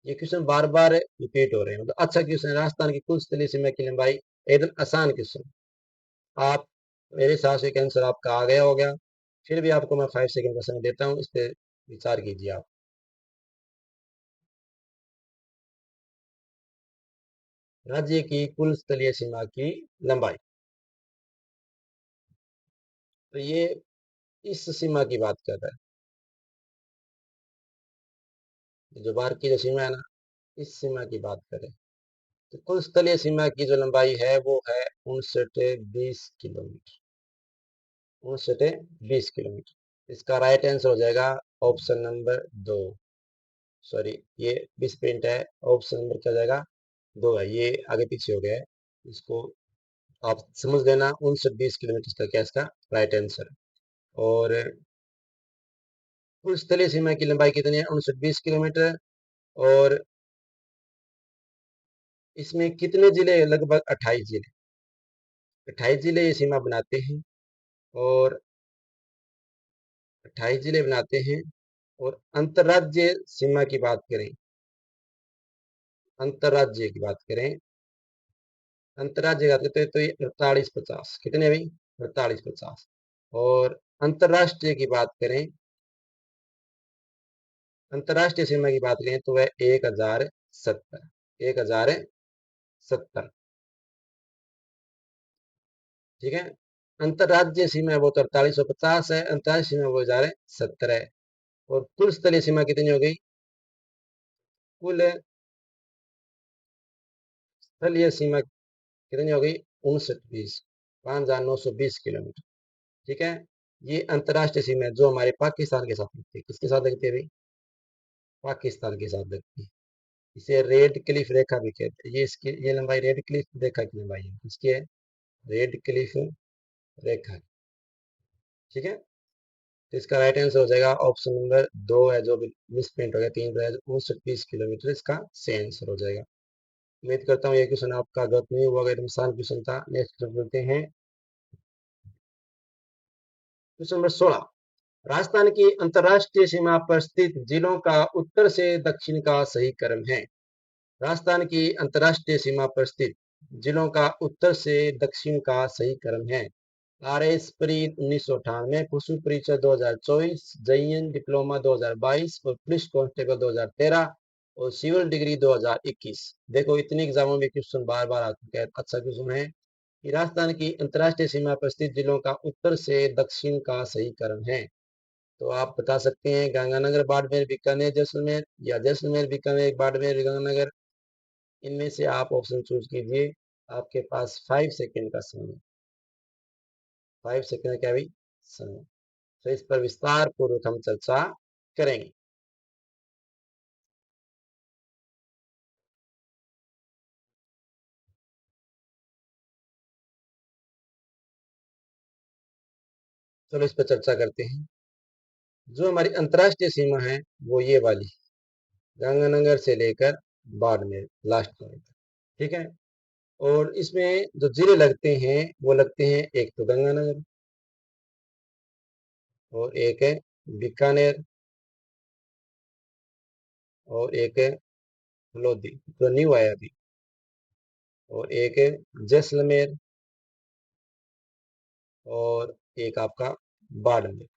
ये क्वेश्चन बार बार रिपीट हो रहे हैं, मतलब अच्छा क्वेश्चन। राजस्थान की कुल स्थलीय सीमा की लंबाई, एकदम आसान क्वेश्चन। आप, मेरे हिसाब से आंसर आपका आ गया हो गया, फिर भी आपको मैं 5 सेकंड का समय देता हूँ, इस पर विचार कीजिए आप। राज्य की कुल स्थलीय सीमा की लंबाई, तो ये इस सीमा की बात कर रहा है, जो बाहर की जो सीमा है ना, इस सीमा की बात करें, तो कुल स्थलीय सीमा की जो लंबाई है वो है 59-20 किलोमीटर, 59-20 किलोमीटर। इसका राइट आंसर हो जाएगा ऑप्शन नंबर 2। सॉरी, ये 20 पॉइंट है, ऑप्शन नंबर क्या हो जाएगा, 2 है, ये आगे पीछे हो गया है, इसको आप समझ लेना। 59-20 किलोमीटर का क्या इसका राइट आंसर है। और कुल स्थलीय सीमा की लंबाई कितनी है, 59-20 किलोमीटर। और इसमें कितने जिले, लगभग 28 जिले, 28 जिले ये सीमा बनाते हैं। और 28 जिले बनाते हैं। और अंतर्राज्य सीमा की बात करें, अंतर्राज्य की बात करें, अंतर्राज्य की बात करते हैं तो ये 48-50, कितने भाई, 48-50। और अंतर्राष्ट्रीय की बात करें, अंतर्राष्ट्रीय सीमा की बात करें तो वह 1070, 1070। ठीक है, अंतर्राज्य सीमा वो तो 4850 है, अंतर्राष्ट्रीय सीमा वो 1070 है। और कुल स्थलीय सीमा कितनी हो गई, कुल स्थलीय सीमा कितनी हो गई, 59-20 ठीक है, ये अंतर्राष्ट्रीय सीमा है जो हमारे पाकिस्तान के साथ लगती है। किसके साथ लगती है भाई, पाकिस्तान के साथ लगती है। इसे रेड क्लिफ रेखा भी कहते हैं, ये इसकी ये लंबाई रेड क्लिफ रेखा की लंबाई है, इसकी है रेड क्लिफ रेखा। ठीक है, तो इसका राइट आंसर हो जाएगा ऑप्शन नंबर 2 है, जो भी मिस प्रिंट हो गया, 3 है, 59-20 किलोमीटर इसका सही आंसर हो जाएगा। उम्मीद करता हूँ ये क्वेश्चन आपका गलत नहीं हुआ, एकदम आसान क्वेश्चन था। नेक्स्ट क्वेश्चन बोलते हैं, क्वेश्चन नंबर 16। राजस्थान की अंतर्राष्ट्रीय सीमा पर स्थित जिलों का उत्तर से दक्षिण का सही क्रम है। राजस्थान की अंतर्राष्ट्रीय सीमा पर स्थित जिलों का उत्तर से दक्षिण का सही क्रम है। आर एस प्री 1998, पशु परिचय 2024, जईएन डिप्लोमा 2022 और पुलिस कांस्टेबल 2013 और सिविल डिग्री 2021। देखो, इतनी एग्जामों में क्वेश्चन बार बार आ चुका है, अच्छा क्वेश्चन है कि राजस्थान की अंतर्राष्ट्रीय सीमा पर स्थित जिलों का उत्तर से दक्षिण का सही क्रम है। तो आप बता सकते हैं गंगानगर, बाड़मेर, बीकानेर, जैसलमेर, या जैसलमेर, बीकानेर, बाड़मेर, गंगानगर। इनमें से आप ऑप्शन चूज कीजिए। आपके पास 5 सेकेंड का समय, 5 सेकेंड क्या भी समय, तो इस पर विस्तार पूर्वक हम चर्चा करेंगे। चलो इस पर चर्चा करते हैं। जो हमारी अंतर्राष्ट्रीय सीमा है वो ये वाली, गंगानगर से लेकर बाड़मेर लास्ट पॉइंट, ठीक है। और इसमें जो जिले लगते हैं वो लगते हैं, एक तो गंगानगर और एक है बीकानेर और एक है लोधी जो न्यू आया अभी, और एक है जैसलमेर और एक आपका बाड़मेर।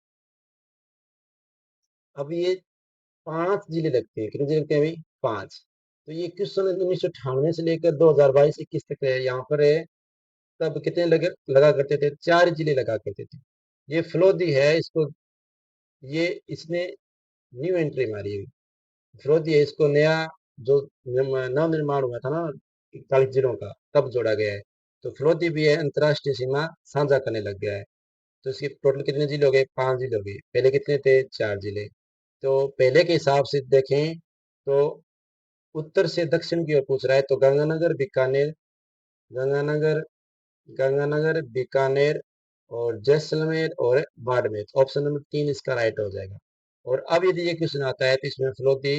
अब ये 5 जिले लगते हैं, कितने जिले लगते हैं भाई, 5। तो ये क्वेश्चन 1998 से लेकर 2022-21 तक है, यहाँ पर है तब कितने लगा करते थे, 4 जिले लगा करते थे। ये फलोदी है, इसको ये इसने न्यू एंट्री मारी है। फलोदी है, इसको नया जो नव निर्माण हुआ था ना 41 जिलों का, तब जोड़ा गया है। तो फलोदी भी है अंतर्राष्ट्रीय सीमा साझा करने लग गया है। तो इसके टोटल कितने जिले हो गए, 5 जिले हो गए। पहले कितने थे, 4 जिले। तो पहले के हिसाब से देखें तो उत्तर से दक्षिण की ओर पूछ रहा है, तो गंगानगर बीकानेर, गंगानगर गंगानगर बीकानेर और जैसलमेर और बाड़मेर। ऑप्शन नंबर 3 इसका राइट हो जाएगा। और अब यदि ये क्वेश्चन आता है तो इसमें फलोदी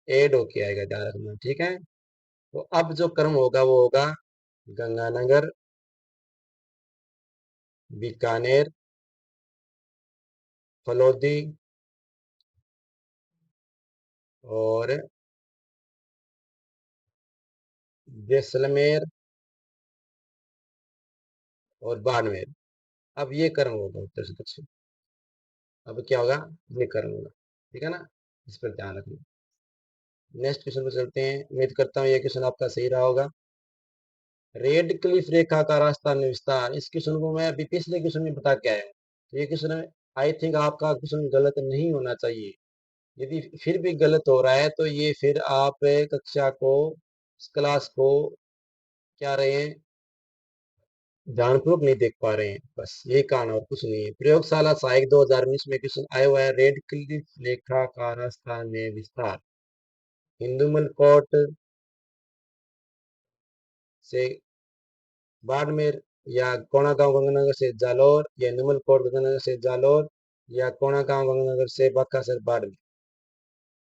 ऐड होके आएगा, ध्यान रखना, ठीक है। तो अब जो क्रम होगा वो होगा गंगानगर, बीकानेर, फलोदी और जैसलमेर और बाड़मेर। अब ये क्रम होगा उत्तर से दक्षिण। अब क्या होगा, ये क्रम होगा, ठीक है ना। इस पर ध्यान रखना। नेक्स्ट क्वेश्चन पर चलते हैं। उम्मीद करता हूँ ये क्वेश्चन आपका सही रहा होगा। रेड क्लिफ रेखा का रास्ता में विस्तार, इस क्वेश्चन को मैं अभी पिछले क्वेश्चन में बता के आया हूँ। तो ये क्वेश्चन आई थिंक आपका क्वेश्चन गलत नहीं होना चाहिए। यदि फिर भी गलत हो रहा है तो ये फिर आप कक्षा को, इस क्लास को क्या रहे हैं, ध्यानपूर्वक नहीं देख पा रहे हैं, बस यही कारण और कुछ नहीं है। प्रयोगशाला सहायक 2019 में क्वेश्चन आया हुआ है, रेड क्लिफ रेखा का रास्ता में विस्तार हिंदुमल कोट से बाड़मेर, या कोणागांव गंगानगर से जालोर, या हिंदुमल कोट गंगानगर से जालोर, या कोणागांव गंगानगर से बक्कासर बाड़मेर।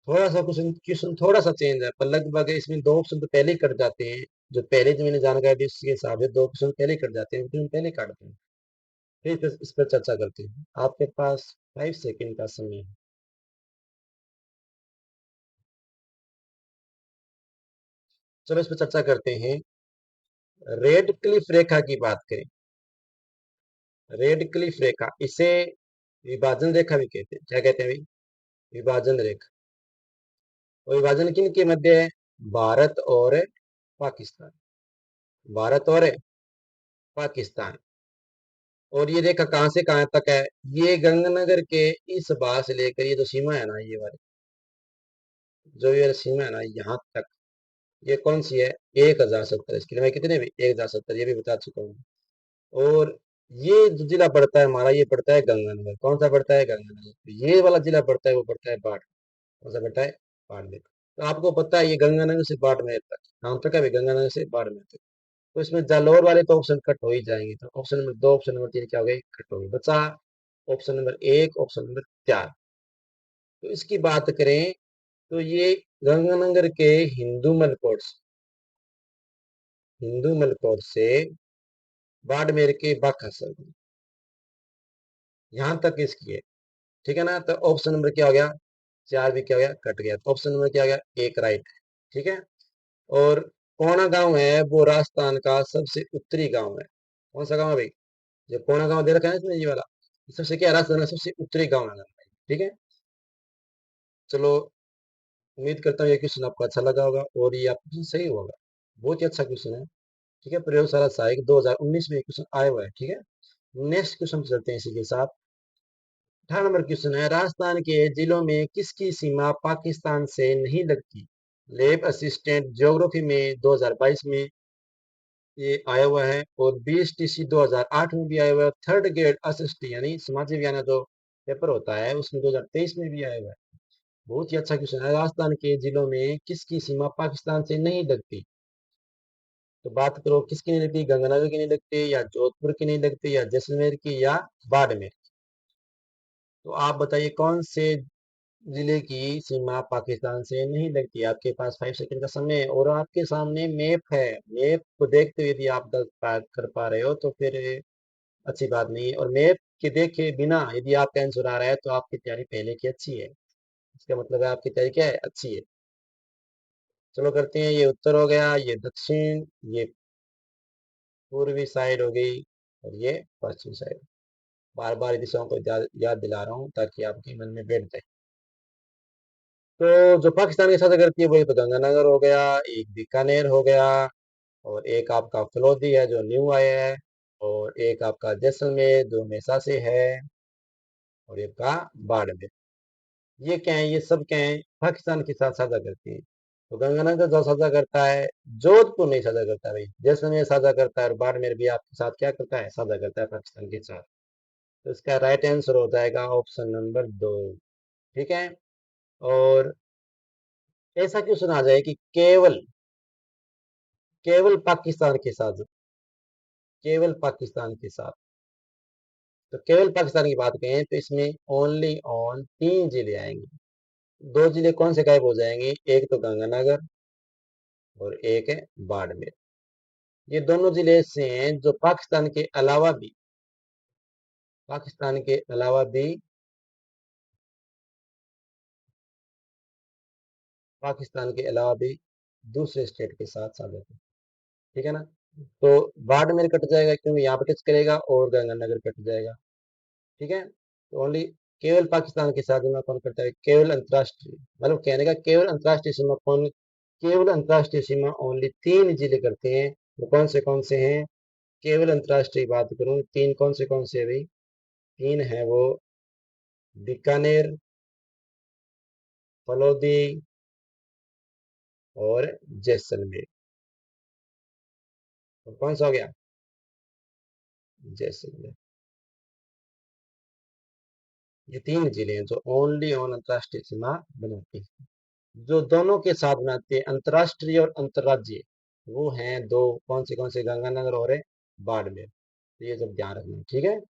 थोड़ा सा क्वेश्चन क्वेश्चन थोड़ा सा चेंज है, पर लगभग इसमें 2 ऑप्शन तो पहले ही कट जाते हैं। जो पहले जो मैंने जानकारी दी उसके हिसाब से 2 क्वेश्चन पहले ही कट जाते हैं, क्वेश्चन पहले काटते हैं। फिर इस पर चर्चा करते हैं। आपके पास 5 सेकंड का समय है। चलो इस पर चर्चा करते हैं। रेड क्लिफ रेखा की बात करें, रेड क्लिफ रेखा, इसे विभाजन रेखा भी कहते हैं। क्या कहते हैं भाई, विभाजन रेखा। और विभाजन किन के मध्य है, भारत और पाकिस्तान, भारत और पाकिस्तान। और ये रेखा कहां से कहां तक है, ये गंगानगर के इस भाग से लेकर ये जो सीमा है ना, ये वाली जो ये सीमा है ना यहाँ तक, ये कौन सी है, 1070। इसके लिए मैं कितने भी 1070 ये भी बता चुका हूँ। और ये जो जिला पड़ता है हमारा, ये पड़ता है गंगानगर। कौन सा पड़ता है, गंगानगर। तो ये वाला जिला पड़ता है वो पड़ता है बाढ़। कौन सा पड़ता है, बाड़मेर। तो आपको पता है ये गंगानगर से बाड़मेर तक, कहाँ तक है भाई, गंगानगर से बाड़मेर तक। तो इसमें जालौर वाले तो ऑप्शन कट हो ही जाएंगे। तो ऑप्शन नंबर 2, ऑप्शन नंबर 3 क्या हो गए, कट हो गए। बचा ऑप्शन नंबर 1, ऑप्शन नंबर 4। तो इसकी बात करें तो ये गंगानगर के हिंदू मलकोट से बाड़मेर के बाकासर, यहाँ तक इसकी है, ठीक है ना। तो ऑप्शन नंबर क्या हो गया, 4 भी क्या हो गया, कट गया। तो ऑप्शन नंबर क्या हो गया, 1 राइट है, ठीक है। और कोना गांव है वो राजस्थान का सबसे उत्तरी गांव है। कौन सा गांव है भाई, जो कोना गांव दे रखा है ना इसमें, ये वाला, ये सबसे क्या है, राजस्थान का सबसे उत्तरी गांव है, ठीक है। चलो, उम्मीद करता हूँ ये क्वेश्चन आपको अच्छा लगा होगा और ये आपका क्वेश्चन सही होगा। बहुत ही अच्छा क्वेश्चन है, ठीक है। प्रयोगशाला सहायक 2019 में क्वेश्चन आया हुआ है, ठीक है। नेक्स्ट क्वेश्चन चलते हैं इसी के साथ। 18 नंबर क्वेश्चन है, राजस्थान के जिलों में किसकी सीमा पाकिस्तान से नहीं लगती। लैब असिस्टेंट ज्योग्राफी में 2022 में ये आया हुआ है, और BSTC 2008 में भी आया हुआ है। थर्ड ग्रेड असिस्ट यानी समाजी विज्ञान का जो पेपर होता है उसमें 2023 में भी आया हुआ है। बहुत ही अच्छा क्वेश्चन है, राजस्थान के जिलों में किसकी सीमा पाकिस्तान से नहीं लगती। तो बात करो किसकी नहीं लगती, गंगानगर की नहीं लगती, या जोधपुर की नहीं लगती, या जैसलमेर की, या बाड़मेर। तो आप बताइए कौन से जिले की सीमा पाकिस्तान से नहीं लगती। आपके पास 5 सेकंड का समय है और आपके सामने मैप है। मैप को देखते हुए यदि आप गलत कर पा रहे हो तो फिर अच्छी बात नहीं है। और मैप के देखे बिना यदि आपका आंसर आ रहा है तो आपकी तैयारी पहले की अच्छी है। इसका मतलब है आपकी तैयारी क्या है, अच्छी है। चलो करते हैं, ये उत्तर हो गया, ये दक्षिण, ये पूर्वी साइड हो गई, और ये पश्चिमी साइड। बार बार दिशाओं को याद दिला रहा हूँ ताकि आपके मन में बैठ जाए। तो जो पाकिस्तान के साथ करती है वो एक तो गंगानगर हो गया, एक बीकानेर हो गया, और एक आपका फलोदी है जो न्यू आया है, और एक आपका जैसलमेर जो हमेशा से है, और एक का बाड़मेर। ये क्या है, ये सब क्या है, पाकिस्तान के साथ साझा करती हैं। तो गंगानगर जो साझा करता है, जोधपुर नहीं साझा करता भाई, जैसलमेर साझा करता है, और बाड़मेर भी आपके साथ क्या करता है, साझा करता है पाकिस्तान के साथ। तो इसका राइट आंसर हो जाएगा ऑप्शन नंबर 2। ठीक है। और ऐसा क्यों सुना जाए कि केवल केवल पाकिस्तान के साथ, केवल पाकिस्तान के साथ। तो केवल पाकिस्तान की बात करें तो इसमें ओनली ऑन 3 जिले आएंगे। 2 जिले कौन से गायब हो जाएंगे, एक तो गंगानगर और एक है बाड़मेर। ये दोनों जिले ऐसे हैं जो पाकिस्तान के अलावा भी दूसरे स्टेट के साथ साझा करते हैं। ठीक है ना। तो बाड़मेर कट जाएगा क्योंकि यहाँ पे टच करेगा, और गंगानगर कट जाएगा। ठीक है। तो ओनली केवल पाकिस्तान के साथ सीमा कौन करता है, केवल अंतरराष्ट्रीय, मतलब कहने का केवल अंतरराष्ट्रीय सीमा कौन, केवल अंतरराष्ट्रीय सीमा ओनली 3 जिले करते हैं। वो कौन से हैं, केवल अंतरराष्ट्रीय बात करूं, तीन कौन से है भाई, तीन है वो, बीकानेर, फलोदी और जैसलमेर। और कौन सा हो गया, जैसलमेर। ये 3 जिले हैं जो ओनली ऑन अंतरराष्ट्रीय सीमा बनाते हैं। जो दोनों के साथ बनाते हैं, अंतरराष्ट्रीय और अंतर्राज्यीय, वो हैं दो, कौन से, गंगानगर और बाड़मेर। तो ये सब ध्यान रखना, ठीक है।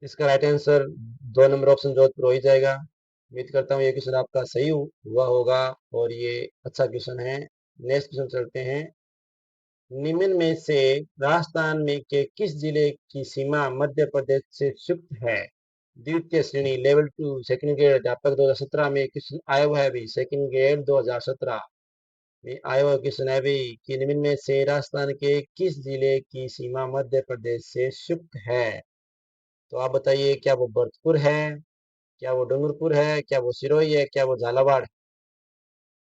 इसका right answer 2 number option Jodhpur हो ही जाएगा। उम्मीद करता हूँ ये क्वेश्चन आपका सही हुआ होगा, और ये अच्छा क्वेश्चन है। नेक्स्ट क्वेश्चन चलते हैं। निम्न में से राजस्थान में के किस जिले की सीमा मध्य प्रदेश से युक्त है। द्वितीय श्रेणी लेवल 2 सेकंड ग्रेड अध्यापक 2017 में क्वेश्चन आया हुआ है अभी, सेकंड ग्रेड 2017 में आया हुआ क्वेश्चन है अभी, कि निम्न में से राजस्थान के किस जिले की सीमा मध्य प्रदेश से युक्त है। तो आप बताइए, क्या वो भरतपुर है, क्या वो डूंगरपुर है, क्या वो सिरोही है, क्या वो झालावाड़।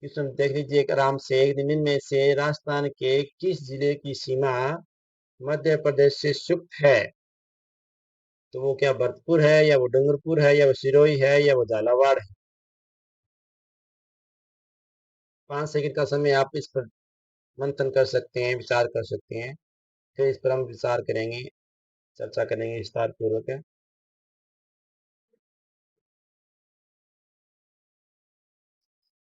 क्वेश्चन देख लीजिए आराम से। निम्न में से राजस्थान के किस जिले की सीमा मध्य प्रदेश से युक्त है। तो वो क्या भरतपुर है, या वो डूंगरपुर है, या वो सिरोही है, या वो झालावाड़ है। 5 सेकंड का समय आप इस पर मंथन कर सकते हैं, विचार कर सकते हैं। फिर इस पर हम विचार करेंगे, चर्चा करेंगे विस्तार पूर्वक।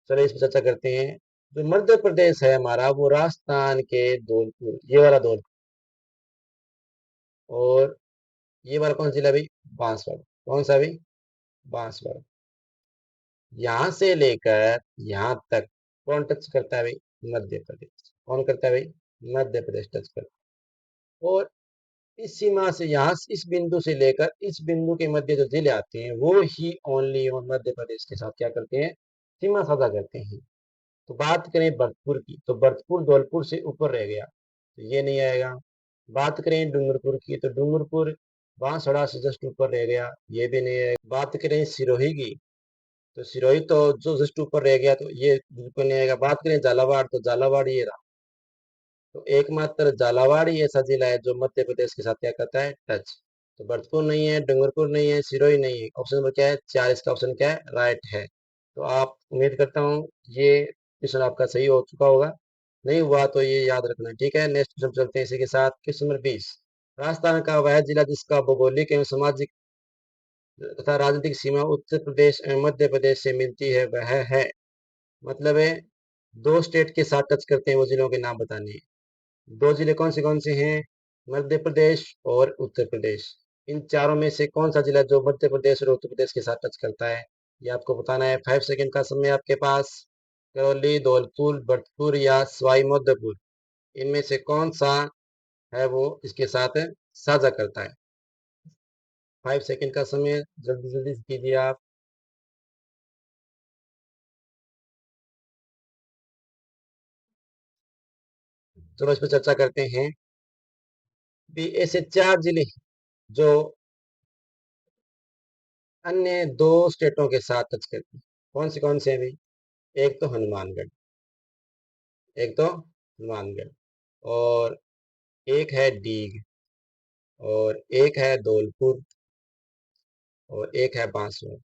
चलो इस पर चर्चा करते हैं। जो मध्य प्रदेश है हमारा, वो राजस्थान के धौलपुर, ये वाला धौलपुर, और ये वाला कौन सा जिला भाई, बांसवाड़ा। कौन सा भाई, बांसवाड़ा। यहाँ से लेकर यहाँ तक कौन टच करता है भाई, मध्य प्रदेश। कौन करता है भाई, मध्य प्रदेश टच करता है। और इस सीमा से, यहाँ इस बिंदु से लेकर इस बिंदु के मध्य जो जिले आते हैं, वो ही ओनली और मध्य प्रदेश के साथ क्या करते हैं, सीमा साझा करते हैं। तो बात करें भरतपुर की, तो भरतपुर धौलपुर से ऊपर रह गया, तो ये नहीं आएगा। बात करें डूंगरपुर की, तो डूंगरपुर बांसवाड़ा से जस्ट ऊपर रह गया, ये भी नहीं आएगा। बात करें सिरोही की, तो सिरोही तो जो जस्ट ऊपर रह गया, तो ये बिल्कुल नहीं आएगा। बात करें झालावाड़, तो झालावाड़ ये रहा। तो एकमात्र झालावाड़ ही ऐसा जिला है जो मध्य प्रदेश के साथ क्या करता है, टच। तो भरतपुर नहीं है, डूंगरपुर नहीं है, सिरोही नहीं है। ऑप्शन नंबर क्या है, 4, इसका ऑप्शन क्या है, राइट है। तो आप, उम्मीद करता हूँ ये क्वेश्चन आपका सही हो चुका होगा। नहीं हुआ तो ये याद रखना, ठीक है। नेक्स्ट क्वेश्चन चलते हैं इसी के साथ। Question number 20। राजस्थान का वह जिला जिसका भौगोलिक एवं सामाजिक तथा राजनीतिक सीमा उत्तर प्रदेश एवं मध्य प्रदेश से मिलती है, वह है, मतलब है, 2 स्टेट के साथ टच करते हैं, वो जिलों के नाम बताने हैं। 2 जिले कौन से हैं, मध्य प्रदेश और उत्तर प्रदेश। इन चारों में से कौन सा जिला जो मध्य प्रदेश और उत्तर प्रदेश के साथ टच करता है, ये आपको बताना है। 5 सेकंड का समय आपके पास। करौली, धौलपुर, भरतपुर या सवाई माधोपुर, इनमें से कौन सा है वो इसके साथ साझा करता है। 5 सेकंड का समय, जल्दी जल्दी कीजिए आप। चलो इस पर चर्चा करते हैं। भी ऐसे 4 जिले जो अन्य 2 स्टेटों के साथ टच करते हैं, कौन से हैं भाई। एक तो हनुमानगढ़, एक तो हनुमानगढ़, और एक है डीग, और एक है धौलपुर, और एक है बांसवाड़ा।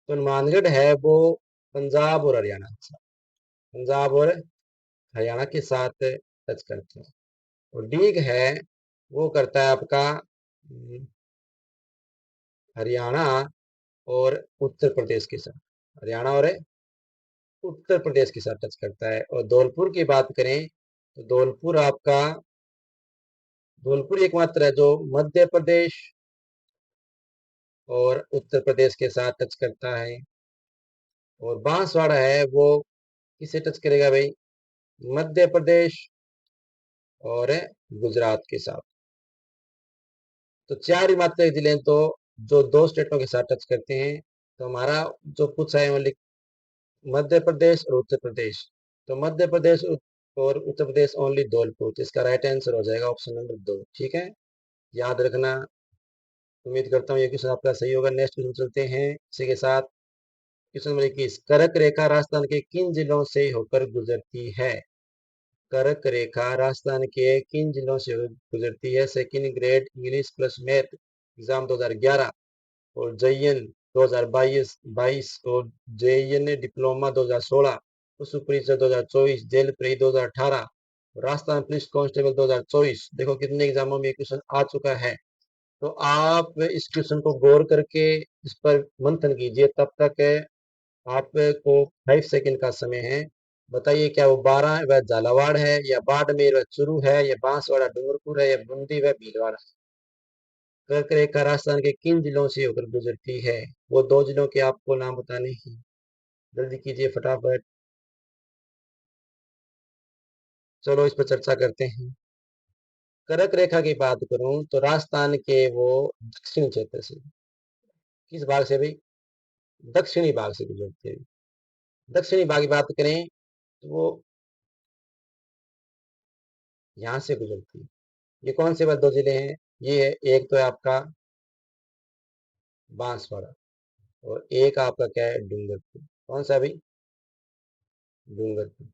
तो हनुमानगढ़ है वो पंजाब और हरियाणा के साथ, पंजाब और हरियाणा के साथ टच करता है। और डीग है वो करता है आपका हरियाणा और उत्तर प्रदेश के साथ, हरियाणा और उत्तर प्रदेश के साथ टच करता है। और धौलपुर की बात करें तो धौलपुर एकमात्र है जो मध्य प्रदेश और उत्तर प्रदेश के साथ टच करता है। और बांसवाड़ा है वो किसे टच करेगा भाई, मध्य प्रदेश और गुजरात के साथ। तो चार ही मात्र जिले हैं तो जो दो स्टेटों के साथ टच करते हैं। तो हमारा जो पूछा है ओनली मध्य प्रदेश और उत्तर प्रदेश, तो मध्य प्रदेश और उत्तर प्रदेश ओनली धौलपुर, तो इसका राइट आंसर हो जाएगा ऑप्शन नंबर 2। ठीक है, याद रखना। उम्मीद करता हूँ ये क्वेश्चन आपका सही होगा। नेक्स्ट क्वेश्चन चलते हैं इसी के साथ। क्वेश्चन नंबर 21, कर्क रेखा राजस्थान के किन जिलों से होकर गुजरती है? कर्क रेखा राजस्थान के किन जिलों से गुजरती है? Second grade English plus math exam 2011, और जेईएन 2022 और जेईएन डिप्लोमा 2016, पशु परिचय 2024, जेल प्री 2018, राजस्थान पुलिस कांस्टेबल 2024। देखो कितने एग्जामों में ये क्वेश्चन आ चुका है। तो आप इस क्वेश्चन को गौर करके इस पर मंथन कीजिए। तब तक आपको 5 सेकंड का समय है। बताइए क्या वो 12 वह झालावाड़ है, या बाड़मेर व चूरू है, या बांसवाड़ा डूंगरपुर है, या बूंदी व भीलवाड़ा? कर्क रेखा राजस्थान के किन जिलों से होकर गुजरती है? वो दो जिलों के आपको नाम बताने हैं, जल्दी कीजिए फटाफट। चलो इस पर चर्चा करते हैं। कर्क रेखा की बात करूं तो राजस्थान के वो दक्षिणी क्षेत्र से, किस भाग से भाई? दक्षिणी भाग से गुजरती है। दक्षिणी भाग की बात करें तो वो यहाँ से गुजरती है। ये कौन से वह दो जिले हैं? ये है, एक तो है आपका बांसवाड़ा, और एक आपका क्या है, डूंगरपुर। कौन सा भाई? डूंगरपुर।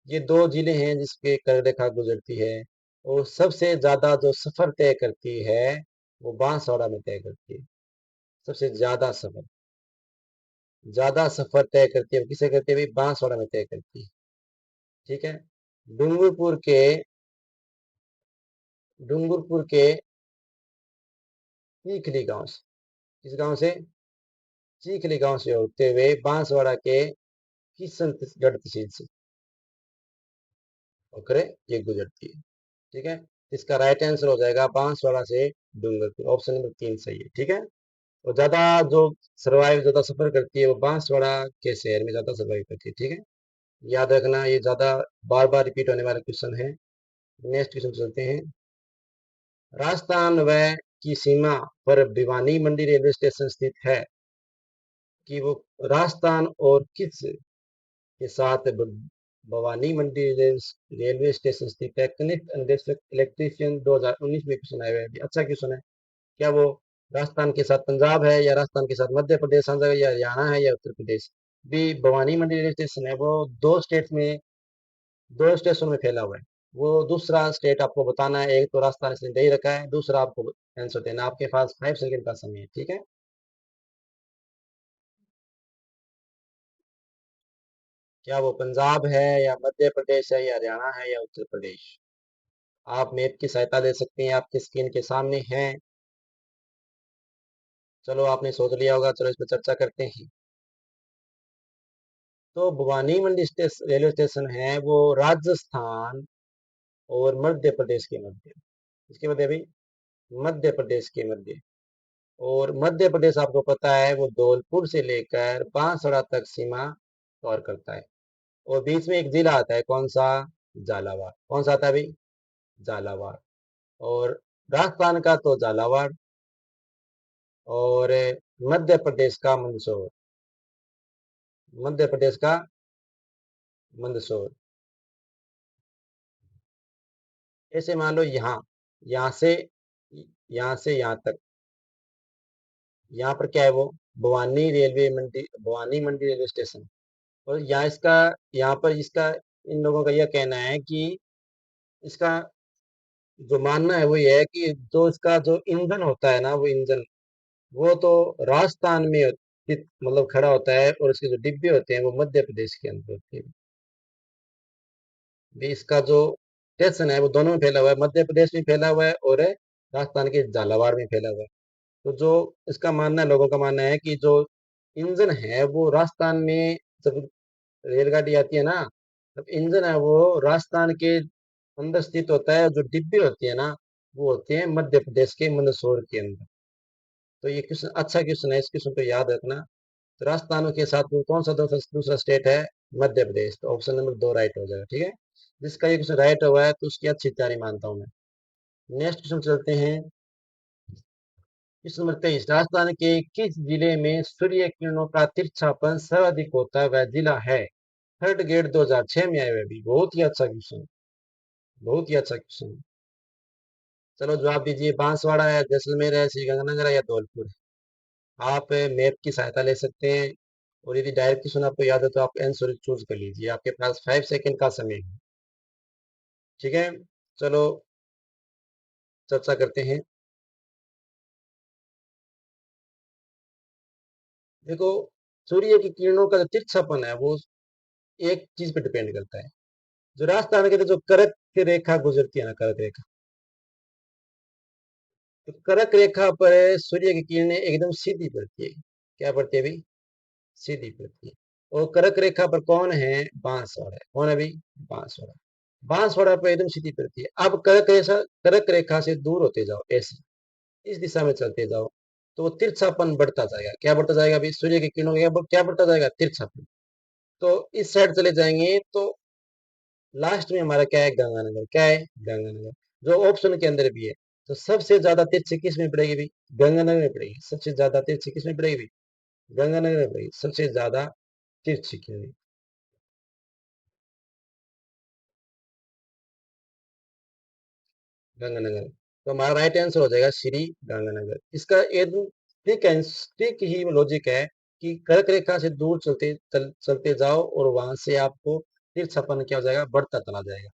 ये दो जिले हैं जिसके कर रेखा गुजरती है। और सबसे ज्यादा जो सफर तय करती है वो बांसवाड़ा में तय करती है। सबसे ज्यादा सफर तय करती है वो किसे करती है भाई? बांसवाड़ा में तय करती है। ठीक है। डूंगरपुर के डूंगरपुर के चीखली गांव से, किस गांव से? चीखली गांव से होते हुए बांसवाड़ा के किशनगढ़ तहसील से होकर ये गुजरती है। ठीक है, इसका राइट आंसर हो जाएगा बांसवाड़ा से डूंगरपुर, ऑप्शन नंबर 3 सही है। ठीक है। और ज्यादा जो सर्वाइव ज्यादा सफर करती है वो बांसवाड़ा के शहर में ज्यादा सर्वाइव करती है। ठीक है, याद रखना, ये ज्यादा बार बार रिपीट होने वाला क्वेश्चन है। नेक्स्ट क्वेश्चन चलते हैं। राजस्थान व की सीमा पर भिवानी मंडी रेलवे स्टेशन स्थित है, कि वो राजस्थान और किस के साथ भवानी मंडी रेलवे स्टेशन स्थित है? कनेक्ट अन्वेषक इलेक्ट्रीशियन 2019 में क्वेश्चन आया है, अच्छा क्वेश्चन है। क्या वो राजस्थान के साथ पंजाब है, या राजस्थान के साथ मध्य प्रदेश, या हरियाणा है, या उत्तर प्रदेश? भी भवानी मंडी रेलवे स्टेशन है वो दो स्टेट में, दो स्टेशन में फैला हुआ है। वो दूसरा स्टेट आपको बताना है। एक तो राजस्थान इसने दे ही रखा है, दूसरा आपको आंसर देना। आपके पास 5 सेकंड का समय है। ठीक है, क्या वो पंजाब है, या मध्य प्रदेश है, या हरियाणा है, या उत्तर प्रदेश? आप मैप की सहायता ले सकते हैं, आपकी स्क्रीन के सामने है। चलो आपने सोच लिया होगा, चलो इस पर चर्चा करते हैं। तो भवानी मंडी रेलवे स्टेशन है वो राजस्थान और मध्य प्रदेश के मध्य, इसके मध्य भी मध्य प्रदेश के मध्य। और मध्य प्रदेश आपको पता है वो धौलपुर से लेकर बांसवाड़ा तक सीमा कवर करता है। और बीच में एक जिला आता है, कौन सा? झालावाड़। कौन सा आता है भाई? झालावाड़। और राजस्थान का तो झालावाड़, और मध्य प्रदेश का मंदसौर, मध्य प्रदेश का मंदसौर। ऐसे मान लो यहाँ, यहाँ से यहाँ तक, यहाँ पर क्या है वो भवानी मंडी रेलवे स्टेशन। और यहाँ पर इसका इन लोगों का यह कहना है कि इसका जो मानना है वो ये है कि जो इसका जो ईंधन होता है ना, वो ईंधन वो तो राजस्थान में मतलब खड़ा होता है, और इसके जो डिब्बे होते हैं वो मध्य प्रदेश के अंदर होते हैं। भी इसका जो स्टेशन है वो दोनों में फैला हुआ है, मध्य प्रदेश में फैला हुआ है और राजस्थान के झालावाड़ में फैला हुआ है। तो जो इसका मानना है, लोगों का मानना है कि जो इंजन है वो राजस्थान में, जब रेलगाड़ी आती है ना, तब इंजन है वो राजस्थान के अंदर स्थित होता है। जो डिब्बे होती है ना, वो होते हैं मध्य प्रदेश के मंदसौर के अंदर। तो ये क्वेश्चन अच्छा क्वेश्चन है, इस क्वेश्चन को याद रखना। तो राजस्थान के साथ में कौन सा दूसरा स्टेट है? मध्य प्रदेश। तो ऑप्शन नंबर 2 राइट हो जाएगा। ठीक है, जिसका ये क्वेश्चन राइट हुआ है तो उसकी अच्छी तैयारी मानता हूँ मैं। नेक्स्ट क्वेश्चन चलते हैं। क्वेश्चन नंबर 23, राजस्थान के किस जिले में सूर्य किरणों का तिरछापन सर्वाधिक होता है, वह जिला है? थर्ड ग्रेड 2006 में आए हुए भी। बहुत ही अच्छा क्वेश्चन, बहुत ही अच्छा क्वेश्चन। चलो जवाब दीजिए। बांसवाड़ा है, जैसलमेर है, श्रीगंगानगर है, या धौलपुर है? आप मैप की सहायता ले सकते हैं, और यदि डायरेक्ट क्वेश्चन आपको याद है तो आप आंसर चूज कर लीजिए। आपके पास 5 सेकंड का समय है। ठीक है, चलो चर्चा करते हैं। देखो, सूर्य की किरणों का जो तिरछापन है वो एक चीज पे डिपेंड करता है। जो राजस्थान के जो कर्क रेखा गुजरती है ना, कर्क रेखा, तो कर्क रेखा पर सूर्य की किरणें एकदम सीधी पड़ती है। क्या पड़ती है भाई? सीधी पड़ती है। और कर्क रेखा पर कौन है? बांसवाड़ा है। कौन है भाई? बांसवाड़ा। बांसवाड़ा पर एकदम सीधी पड़ती है। अब कर्क रेखा से दूर होते जाओ, ऐसे इस दिशा में चलते जाओ, तो वो तिरछापन बढ़ता जाएगा। क्या बढ़ता जाएगा अभी? सूर्य की किरणों का क्या बढ़ता जाएगा? तिरछापन। तो इस साइड चले जाएंगे तो लास्ट में हमारा क्या है? गंगानगर। क्या है? गंगानगर, जो ऑप्शन के अंदर भी है। तो सबसे ज्यादा तिरछी किस में पड़ेगी भाई? गंगानगर में पड़ेगी। सबसे ज्यादा तिरछी किस में पड़ेगी भाई? गंगानगर में पड़ेगी सबसे ज्यादा तिरछी किरणें। गंगानगर। तो हमारा राइट आंसर हो जाएगा श्री गंगानगर। इसका एकदम ठीक ही लॉजिक है कि कर्क रेखा से दूर चलते जाओ, और वहां से आपको तिरछापन क्या हो जाएगा? बढ़ता चला जाएगा।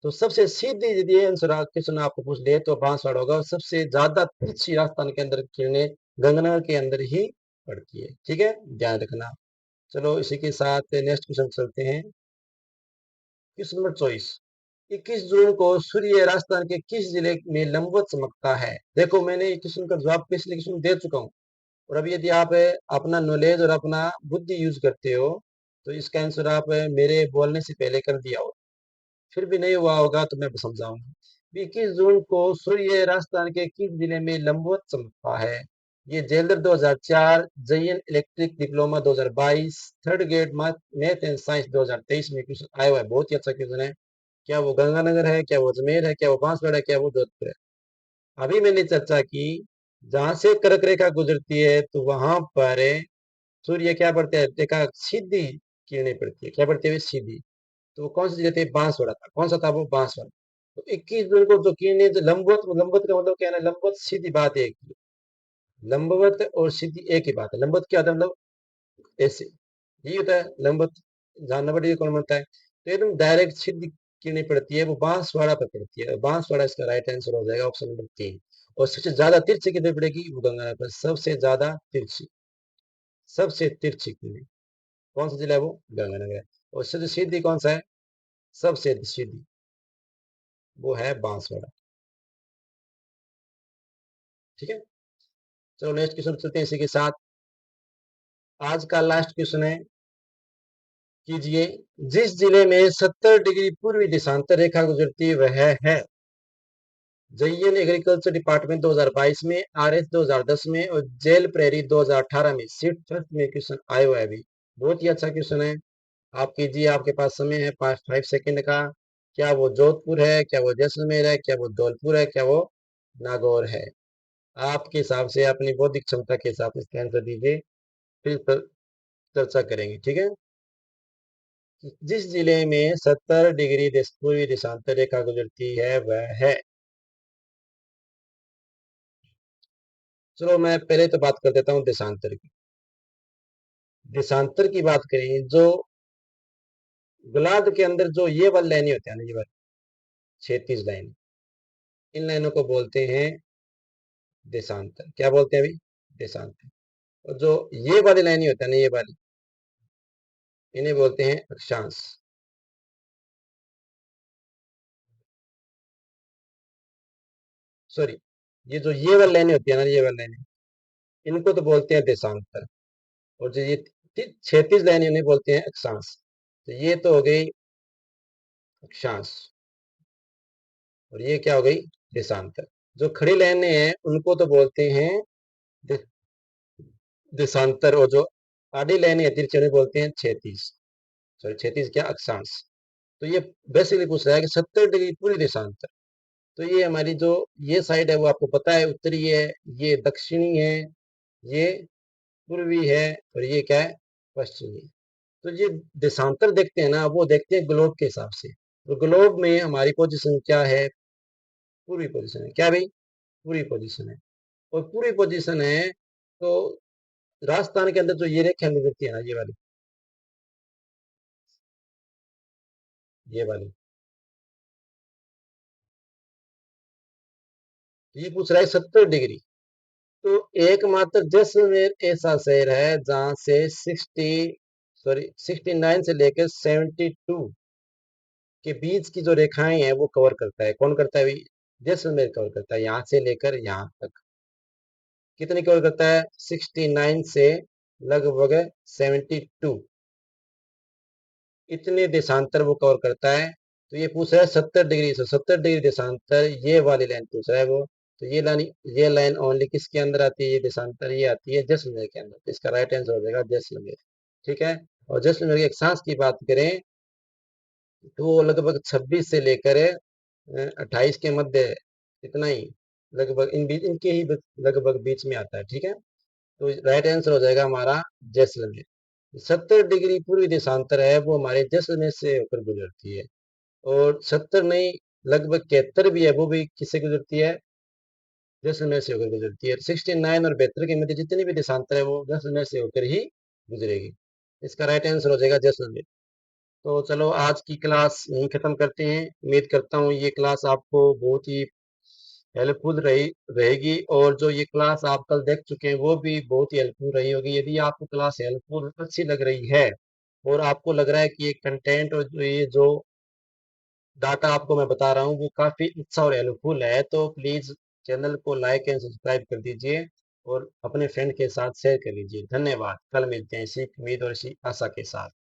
तो सबसे सीधी यदि आंसर क्वेश्चन आपको पूछ ले तो बांसवाड़ा होगा, और सबसे ज्यादा तिरछी राजस्थान के अंदर किरणें गंगानगर के अंदर ही पड़ती है। ठीक है, ध्यान रखना। चलो इसी के साथ नेक्स्ट क्वेश्चन चलते हैं। क्वेश्चन नंबर 24, 21 जून को सूर्य राजस्थान के किस जिले में लंबवत चमकता है? देखो, मैंने इस क्वेश्चन का जवाब पिछले क्वेश्चन दे चुका हूँ, और अभी यदि आप अपना नॉलेज और अपना बुद्धि यूज करते हो तो इसका आंसर आप मेरे बोलने से पहले कर दिया हो। फिर भी नहीं हुआ होगा तो मैं समझाऊंगा। 21 जून को सूर्य राजस्थान के किस जिले में लंबवत चमकता है? ये jailer 2004, Jayan electric diploma 2022, third grade math and science 2023 में क्वेश्चन आया हुआ है। बहुत ही अच्छा क्वेश्चन है। क्या वो गंगानगर है? क्या वो अजमेर है? क्या वो बांसवाड़ा है? क्या वो जोधपुर है? अभी मैंने चर्चा की, जहां से कर्क रेखा गुजरती है तो वहां पर सूर्य क्या पड़ता है? रेखा सीधी किरणें पड़ती है। क्या पड़ती है? सीधी। तो वो कौन सी जगह थी? बांसवाड़ा था। कौन सा था वो? बांसवाड़ा। तो 21 जून को जो किरणें जो लंबवत का मतलब क्या है ना? लंबवत सीधी बात है एक ही। लंबवत और सीधी एक ही बात है। लंबवत क्या होता है? मतलब ऐसे, यही होता है लंबवत। जानना पड़ेगा कौन बनता है। तो एकदम डायरेक्ट सीधी किरणें पड़ती है, वो बांसवाड़ा पर पड़ती है। बांसवाड़ा इसका राइट आंसर हो जाएगा, ऑप्शन नंबर 3। और सबसे ज्यादा तिरछी कितने पड़ेगी? वो गंगानगर पर सबसे ज्यादा तिरछी। सबसे तिरछी किरणें कौन सा जिला है? वो गंगानगर है। और सबसे सीधी कौन सा है? सबसे सीधी वो है बांसवाड़ा। ठीक है, चलो नेक्स्ट क्वेश्चन चलते हैं इसी के साथ। आज का लास्ट क्वेश्चन है, कीजिए। जिस जिले में 70 डिग्री पूर्वी देशांतर रेखा गुजरती है वह है? जयन एग्रीकल्चर डिपार्टमेंट 2022 में, आरएस 2010 में, और जेल प्रेरी 2018 में। सीट फर्स्ट में क्वेश्चन आया हुआ है अभी। बहुत ही अच्छा क्वेश्चन है। आप कीजिए, आपके पास समय है 5 सेकंड का। क्या वो जोधपुर है? क्या वो जैसलमेर है? क्या वो धौलपुर है? क्या वो नागौर है? आपके हिसाब से, अपनी बौद्धिक क्षमता के हिसाब से इसका आंसर दीजिए, फिर चर्चा करेंगे। ठीक है, जिस जिले में 70 डिग्री पूर्वी देशांतर रेखा गुजरती है वह है? चलो मैं पहले तो बात कर देता हूँ देशांतर की। देशांतर की बात करें, जो गोलार्ध के अंदर जो ये वाली लाइनें होती है ना, ये वाली 36 लाइन, इन लाइनों को बोलते हैं देशांतर। क्या बोलते हैं अभी? देशांतर। और जो ये वाली लाइनें होती है ना, ये वाली, इन्हें बोलते हैं अक्षांश। सॉरी, ये वाली लाइनें होती है ना, ये वाली लाइनें, इनको तो बोलते हैं देशांतर। और जो ये 36 लाइनें, इन्हें बोलते हैं अक्षांश। तो ये तो हो गई अक्षांश, और ये क्या हो गई? देशांतर। जो खड़ी लाइनें हैं उनको तो बोलते हैं दे- देशांतर, और जो आड़ी लाइनें हैं तिरछी, उन्हें बोलते हैं क्षैतिज। सॉरी, क्षैतिज क्या? अक्षांश। तो ये बेसिकली पूछ रहा है कि 70 डिग्री पूरी देशांतर। तो ये हमारी जो ये साइड है वो आपको पता है उत्तरी है, ये दक्षिणी है, ये पूर्वी है, और ये क्या है? पश्चिमी। तो ये देशांतर देखते हैं ना, वो देखते हैं ग्लोब के हिसाब से। तो ग्लोब में हमारी पोजीशन क्या है? पूर्वी पोजीशन है। क्या भाई? पूरी पोजीशन है। और पूरी पोजीशन है तो राजस्थान के अंदर जो ये रेखा गुजरती है ना, ये वाली, तो ये पूछ रहा है 70 डिग्री। तो एकमात्र जैसलमेर ऐसा शहर है जहां से 69 से लेकर 72 के बीच की जो रेखाएं हैं वो कवर करता है। कौन करता है भाई? जैसलमेर कवर करता है, यहाँ से लेकर यहाँ तक। कितने कवर करता है? 69 से लगभग 72, इतने देशांतर वो कवर करता है। तो ये पूछ रहा है 70 डिग्री से 70 डिग्री देशांतर, ये वाली लाइन पूछ रहा है वो। तो ये लाइन ओनली किसके अंदर आती है? ये देशांतर ये आती है जैसलमेर के अंदर। तो इसका राइट आंसर हो जाएगा जैसलमेर। ठीक है। और जैसलमेर के अक्षांश की बात करें तो वो लगभग 26 से लेकर 28 के मध्य, इतना ही, लगभग इनके ही लगभग बीच में आता है। ठीक है। तो राइट आंसर हो जाएगा हमारा जैसलमेर। 70 डिग्री पूर्वी देशांतर है वो हमारे जैसलमेर से होकर गुजरती है। और 70 नहीं, लगभग 71 भी है, वो भी किससे गुजरती है? जैसलमेर से होकर गुजरती है। 69 और 72 के मध्य जितनी भी देशांतर है वो जैसलमेर से होकर ही गुजरेगी। इसका राइट आंसर हो जाएगा जैसलमेर। तो चलो आज की क्लास यहीं खत्म करते हैं। उम्मीद करता हूँ ये क्लास आपको बहुत ही हेल्पफुल रहेगी, और जो ये क्लास आप कल देख चुके हैं वो भी बहुत ही हेल्पफुल रही होगी। यदि आपको क्लास हेल्पफुल अच्छी लग रही है और आपको लग रहा है कि ये कंटेंट और जो डाटा आपको मैं बता रहा हूँ वो काफी अच्छा और हेल्पफुल है, तो प्लीज चैनल को लाइक एंड सब्सक्राइब कर दीजिए, और अपने फ्रेंड के साथ शेयर कर लीजिए। धन्यवाद। कल मिलते हैं इसी उम्मीद और इसी आशा के साथ।